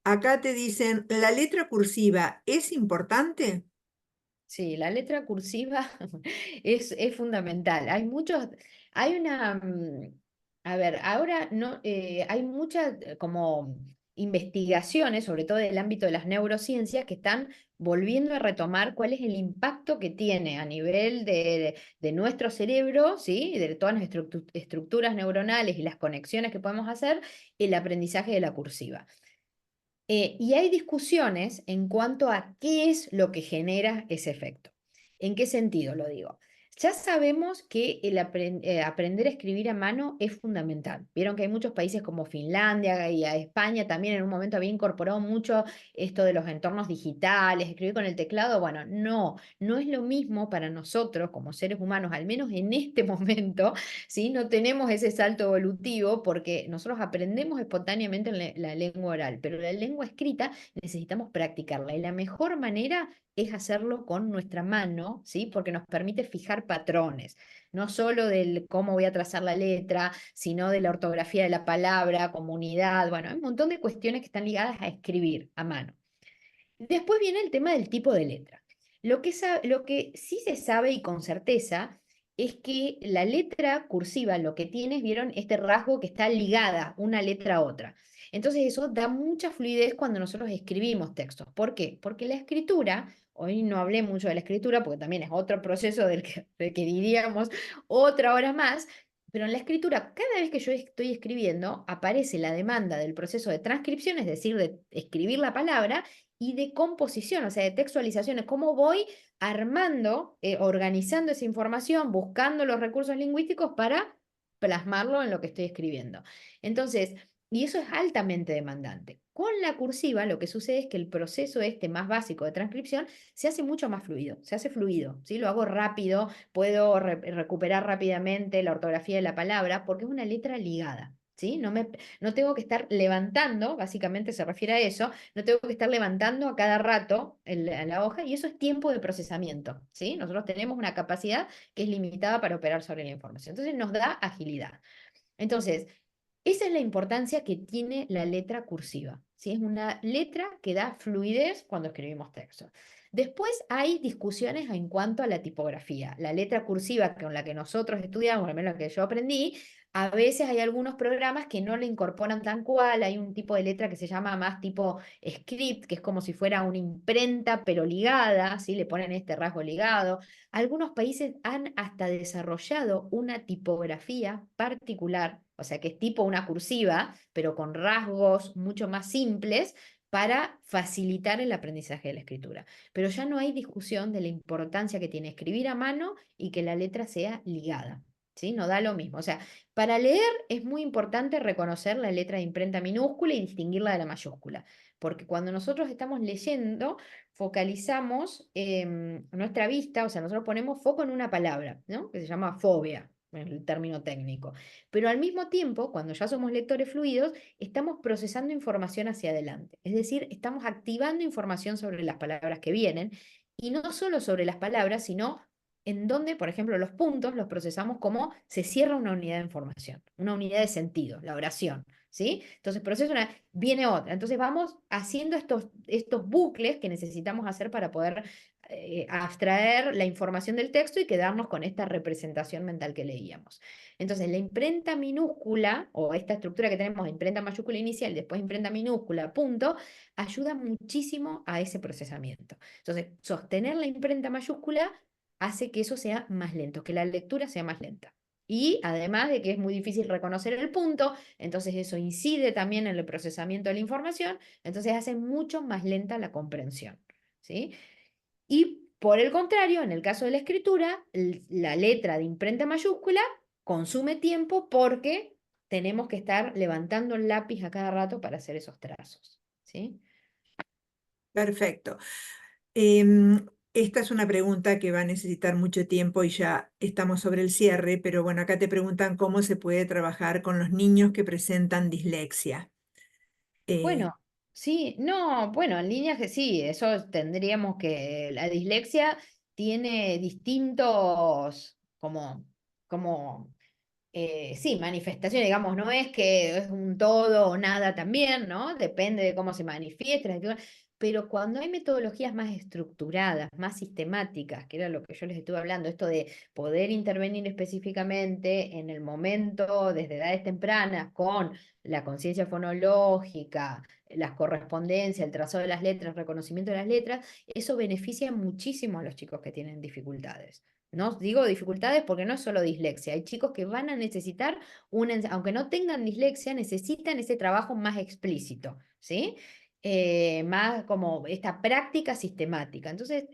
Acá te dicen, ¿la letra cursiva es importante? Sí, la letra cursiva es fundamental. Hay una, a ver, ahora no, hay muchas como investigaciones, sobre todo del ámbito de las neurociencias, que están volviendo a retomar cuál es el impacto que tiene a nivel de nuestro cerebro, ¿sí? De todas las estructuras neuronales y las conexiones que podemos hacer, el aprendizaje de la cursiva. Y hay discusiones en cuanto a qué es lo que genera ese efecto. ¿En qué sentido lo digo? Ya sabemos que aprender a escribir a mano es fundamental. Vieron que hay muchos países como Finlandia y a España también en un momento había incorporado mucho esto de los entornos digitales, escribir con el teclado. Bueno, no es lo mismo para nosotros como seres humanos, al menos en este momento, ¿sí? No tenemos ese salto evolutivo porque nosotros aprendemos espontáneamente en la lengua oral, pero la lengua escrita necesitamos practicarla y la mejor manera es hacerlo con nuestra mano, ¿sí? Porque nos permite fijar patrones, no solo del cómo voy a trazar la letra, sino de la ortografía de la palabra, comunidad, bueno, hay un montón de cuestiones que están ligadas a escribir a mano. Después viene el tema del tipo de letra. Lo que sí se sabe y con certeza es que la letra cursiva lo que tiene es, vieron, este rasgo que está ligada una letra a otra. Entonces eso da mucha fluidez cuando nosotros escribimos textos. ¿Por qué? Porque la escritura, hoy no hablé mucho de la escritura porque también es otro proceso del que requeriríamos otra hora más, pero en la escritura, cada vez que yo estoy escribiendo, aparece la demanda del proceso de transcripción, es decir, de escribir la palabra, y de composición, o sea, de textualización, cómo voy armando, organizando esa información, buscando los recursos lingüísticos para plasmarlo en lo que estoy escribiendo. Entonces, Y eso es altamente demandante. Con la cursiva lo que sucede es que el proceso este más básico de transcripción se hace mucho más fluido, se hace fluido, ¿sí? Lo hago rápido, puedo recuperar rápidamente la ortografía de la palabra porque es una letra ligada, ¿sí? No tengo que estar levantando, básicamente se refiere a eso, no tengo que estar levantando a cada rato la hoja y eso es tiempo de procesamiento, ¿sí? Nosotros tenemos una capacidad que es limitada para operar sobre la información, entonces nos da agilidad. Entonces, esa es la importancia que tiene la letra cursiva, ¿sí? Es una letra que da fluidez cuando escribimos texto. Después hay discusiones en cuanto a la tipografía. La letra cursiva con la que nosotros estudiamos, al menos la que yo aprendí, a veces hay algunos programas que no la incorporan tan cual. Hay un tipo de letra que se llama más tipo script, que es como si fuera una imprenta pero ligada, ¿sí? Le ponen este rasgo ligado. Algunos países han hasta desarrollado una tipografía particular, o sea que es tipo una cursiva, pero con rasgos mucho más simples para facilitar el aprendizaje de la escritura. Pero ya no hay discusión de la importancia que tiene escribir a mano y que la letra sea ligada. ¿Sí? No da lo mismo. O sea, para leer es muy importante reconocer la letra de imprenta minúscula y distinguirla de la mayúscula, porque cuando nosotros estamos leyendo, focalizamos nuestra vista, o sea, nosotros ponemos foco en una palabra, ¿no? Que se llama fobia, en el término técnico. Pero al mismo tiempo, cuando ya somos lectores fluidos, estamos procesando información hacia adelante. Es decir, estamos activando información sobre las palabras que vienen, y no solo sobre las palabras, sino en donde, por ejemplo, los puntos los procesamos como se cierra una unidad de información, una unidad de sentido, la oración. ¿Sí? Entonces, proceso una, viene otra. Entonces, vamos haciendo estos bucles que necesitamos hacer para poder abstraer la información del texto y quedarnos con esta representación mental que leíamos. Entonces, la imprenta minúscula, o esta estructura que tenemos, imprenta mayúscula inicial, después imprenta minúscula, punto, ayuda muchísimo a ese procesamiento. Entonces, sostener la imprenta mayúscula hace que eso sea más lento, que la lectura sea más lenta. Y además de que es muy difícil reconocer el punto, entonces eso incide también en el procesamiento de la información, entonces hace mucho más lenta la comprensión, ¿sí? Y por el contrario, en el caso de la escritura, la letra de imprenta mayúscula consume tiempo porque tenemos que estar levantando el lápiz a cada rato para hacer esos trazos, ¿sí? Perfecto. Esta es una pregunta que va a necesitar mucho tiempo y ya estamos sobre el cierre, pero bueno, acá te preguntan cómo se puede trabajar con los niños que presentan dislexia. Eh, Bueno, sí, no, bueno, en líneas que sí, eso tendríamos que, la dislexia tiene distintos, sí, manifestaciones, digamos, no es que es un todo o nada también, ¿no? Depende de cómo se manifieste, pero cuando hay metodologías más estructuradas, más sistemáticas, que era lo que yo les estuve hablando, esto de poder intervenir específicamente en el momento, desde edades tempranas, con la conciencia fonológica, las correspondencias, el trazado de las letras, el reconocimiento de las letras, eso beneficia muchísimo a los chicos que tienen dificultades. No digo dificultades porque no es solo dislexia, hay chicos que van a necesitar, aunque no tengan dislexia, necesitan ese trabajo más explícito, ¿sí? Más como esta práctica sistemática. Entonces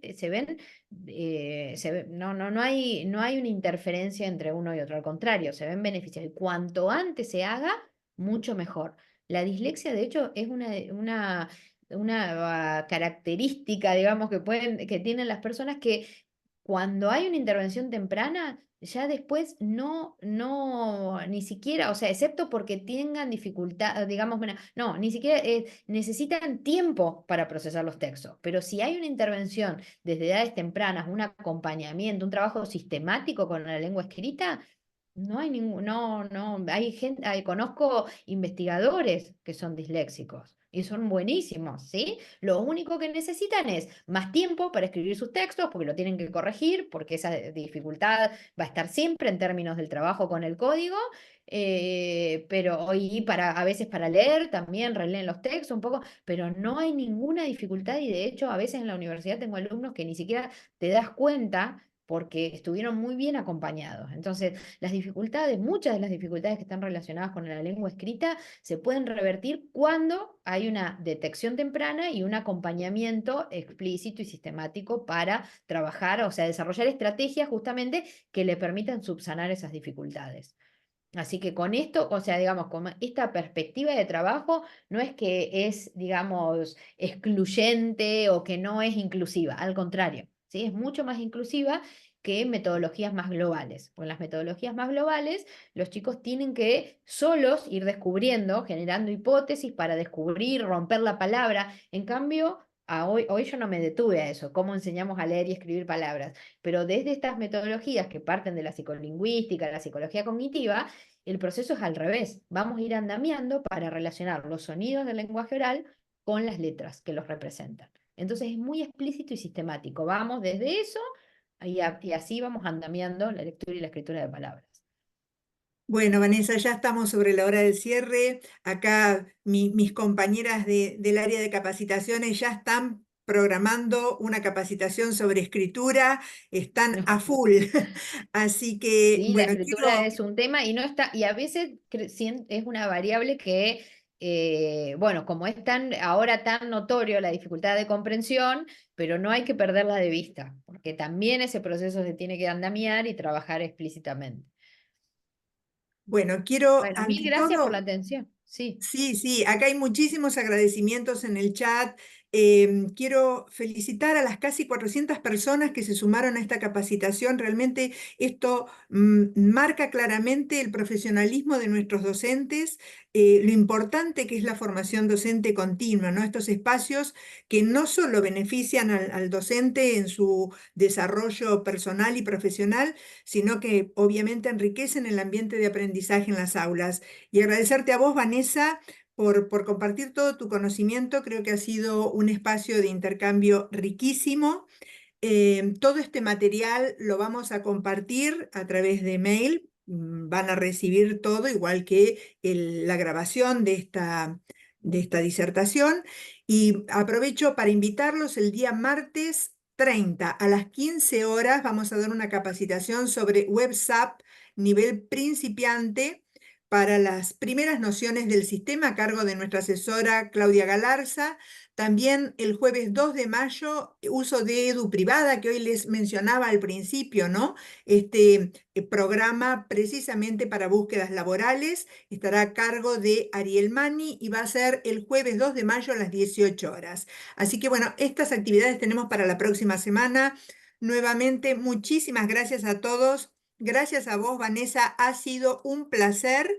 no hay una interferencia entre uno y otro, al contrario, se ven beneficios. Y cuanto antes se haga, mucho mejor. La dislexia, de hecho, es una característica, digamos, que tienen las personas que cuando hay una intervención temprana, ya después ni siquiera, o sea, excepto porque tengan dificultad, digamos, bueno, no, ni siquiera necesitan tiempo para procesar los textos. Pero si hay una intervención desde edades tempranas, un acompañamiento, un trabajo sistemático con la lengua escrita, no hay ningún, no, hay gente, conozco investigadores que son disléxicos y son buenísimos, ¿sí? Lo único que necesitan es más tiempo para escribir sus textos porque lo tienen que corregir, porque esa dificultad va a estar siempre en términos del trabajo con el código, pero a veces para leer también releen los textos un poco, pero no hay ninguna dificultad y de hecho a veces en la universidad tengo alumnos que ni siquiera te das cuenta porque estuvieron muy bien acompañados. Entonces, muchas de las dificultades que están relacionadas con la lengua escrita se pueden revertir cuando hay una detección temprana y un acompañamiento explícito y sistemático para trabajar, o sea, desarrollar estrategias justamente que le permitan subsanar esas dificultades. Así que con esto, o sea, digamos, con esta perspectiva de trabajo, no es que es, digamos, excluyente o que no es inclusiva, al contrario, ¿sí? Es mucho más inclusiva que metodologías más globales. Con las metodologías más globales, los chicos tienen que solos ir descubriendo, generando hipótesis para descubrir, romper la palabra. En cambio, hoy yo no me detuve a eso, cómo enseñamos a leer y escribir palabras, pero desde estas metodologías que parten de la psicolingüística, la psicología cognitiva, el proceso es al revés. Vamos a ir andamiando para relacionar los sonidos del lenguaje oral con las letras que los representan. Entonces es muy explícito y sistemático. Vamos desde eso y así vamos andamiando la lectura y la escritura de palabras. Bueno, Vanessa, ya estamos sobre la hora del cierre. Acá mis compañeras del área de capacitaciones ya están programando una capacitación sobre escritura, están a full. Así que, Sí, la bueno, escritura es un tema y no está, y a veces es una variable que, bueno, como es ahora tan notorio la dificultad de comprensión, pero no hay que perderla de vista, porque también ese proceso se tiene que andamiar y trabajar explícitamente. bueno, quiero Bueno, mil ante gracias por la todo. atención. Sí. Sí, sí, acá hay muchísimos agradecimientos en el chat. Quiero felicitar a las casi 400 personas que se sumaron a esta capacitación. Realmente esto marca claramente el profesionalismo de nuestros docentes, lo importante que es la formación docente continua, ¿no? Estos espacios que no solo benefician al docente en su desarrollo personal y profesional, sino que obviamente enriquecen el ambiente de aprendizaje en las aulas. Y agradecerte a vos, Vanessa, por compartir todo tu conocimiento. Creo que ha sido un espacio de intercambio riquísimo. Todo este material lo vamos a compartir a través de mail. Van a recibir todo, igual que la grabación de esta disertación. Y aprovecho para invitarlos el día martes 30 a las 15 horas. Vamos a dar una capacitación sobre WebSAP nivel principiante para las primeras nociones del sistema a cargo de nuestra asesora Claudia Galarza. También el jueves 2 de mayo, uso de Edu Privada, que hoy les mencionaba al principio, ¿no? Este programa precisamente para búsquedas laborales estará a cargo de Ariel Mani y va a ser el jueves 2 de mayo a las 18 horas. Así que bueno, estas actividades tenemos para la próxima semana. Nuevamente, muchísimas gracias a todos. Gracias a vos, Vanessa. Ha sido un placer.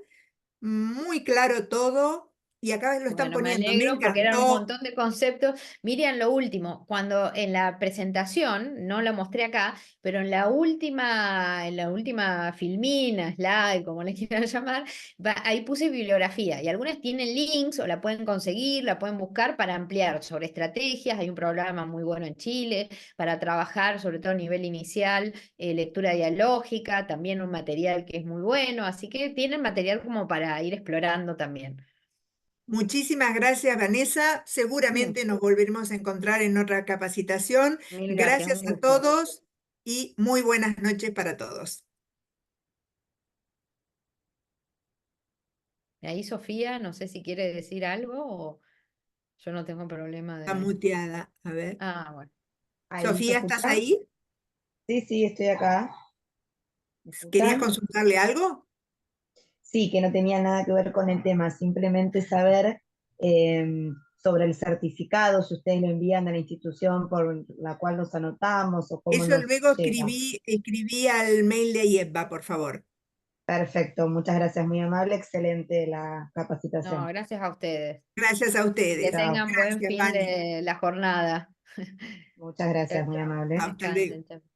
Muy claro todo. Y acá lo están Bueno, me poniendo. Me alegro porque eran un encantó. montón de conceptos. Miriam, lo último, cuando en la presentación, no la mostré acá, pero en la última filmina, slide, como le quieran llamar, ahí puse bibliografía y algunas tienen links o la pueden conseguir, la pueden buscar para ampliar sobre estrategias. Hay un programa muy bueno en Chile para trabajar, sobre todo a nivel inicial, lectura dialógica, también un material que es muy bueno, así que tienen material como para ir explorando también. Muchísimas gracias, Vanessa. Mm. Seguramente nos volveremos a encontrar en otra capacitación. Mil gracias, un Gracias a gusto. todos y muy buenas noches para todos. Y ahí Sofía, no sé si quiere decir algo o yo no tengo problema Está de... muteada. A ver. Ah, bueno, Ahí, ¿se Sofía, ¿estás escucha? ahí? Sí, sí, estoy acá. ¿Me ¿Querías escuchan? consultarle algo? Sí, que no tenía nada que ver con el tema, simplemente saber sobre el certificado, si ustedes lo envían a la institución por la cual nos anotamos o cómo Eso nos luego llega. escribí al mail de IEBA, por favor. Perfecto, muchas gracias, muy amable, excelente la no, capacitación. gracias a ustedes. Gracias a Que ustedes. Chao. tengan buen Gracias, fin Vane. de la jornada. Muchas Chao, gracias, muy chao. amable. Hasta luego. Descansen, chao.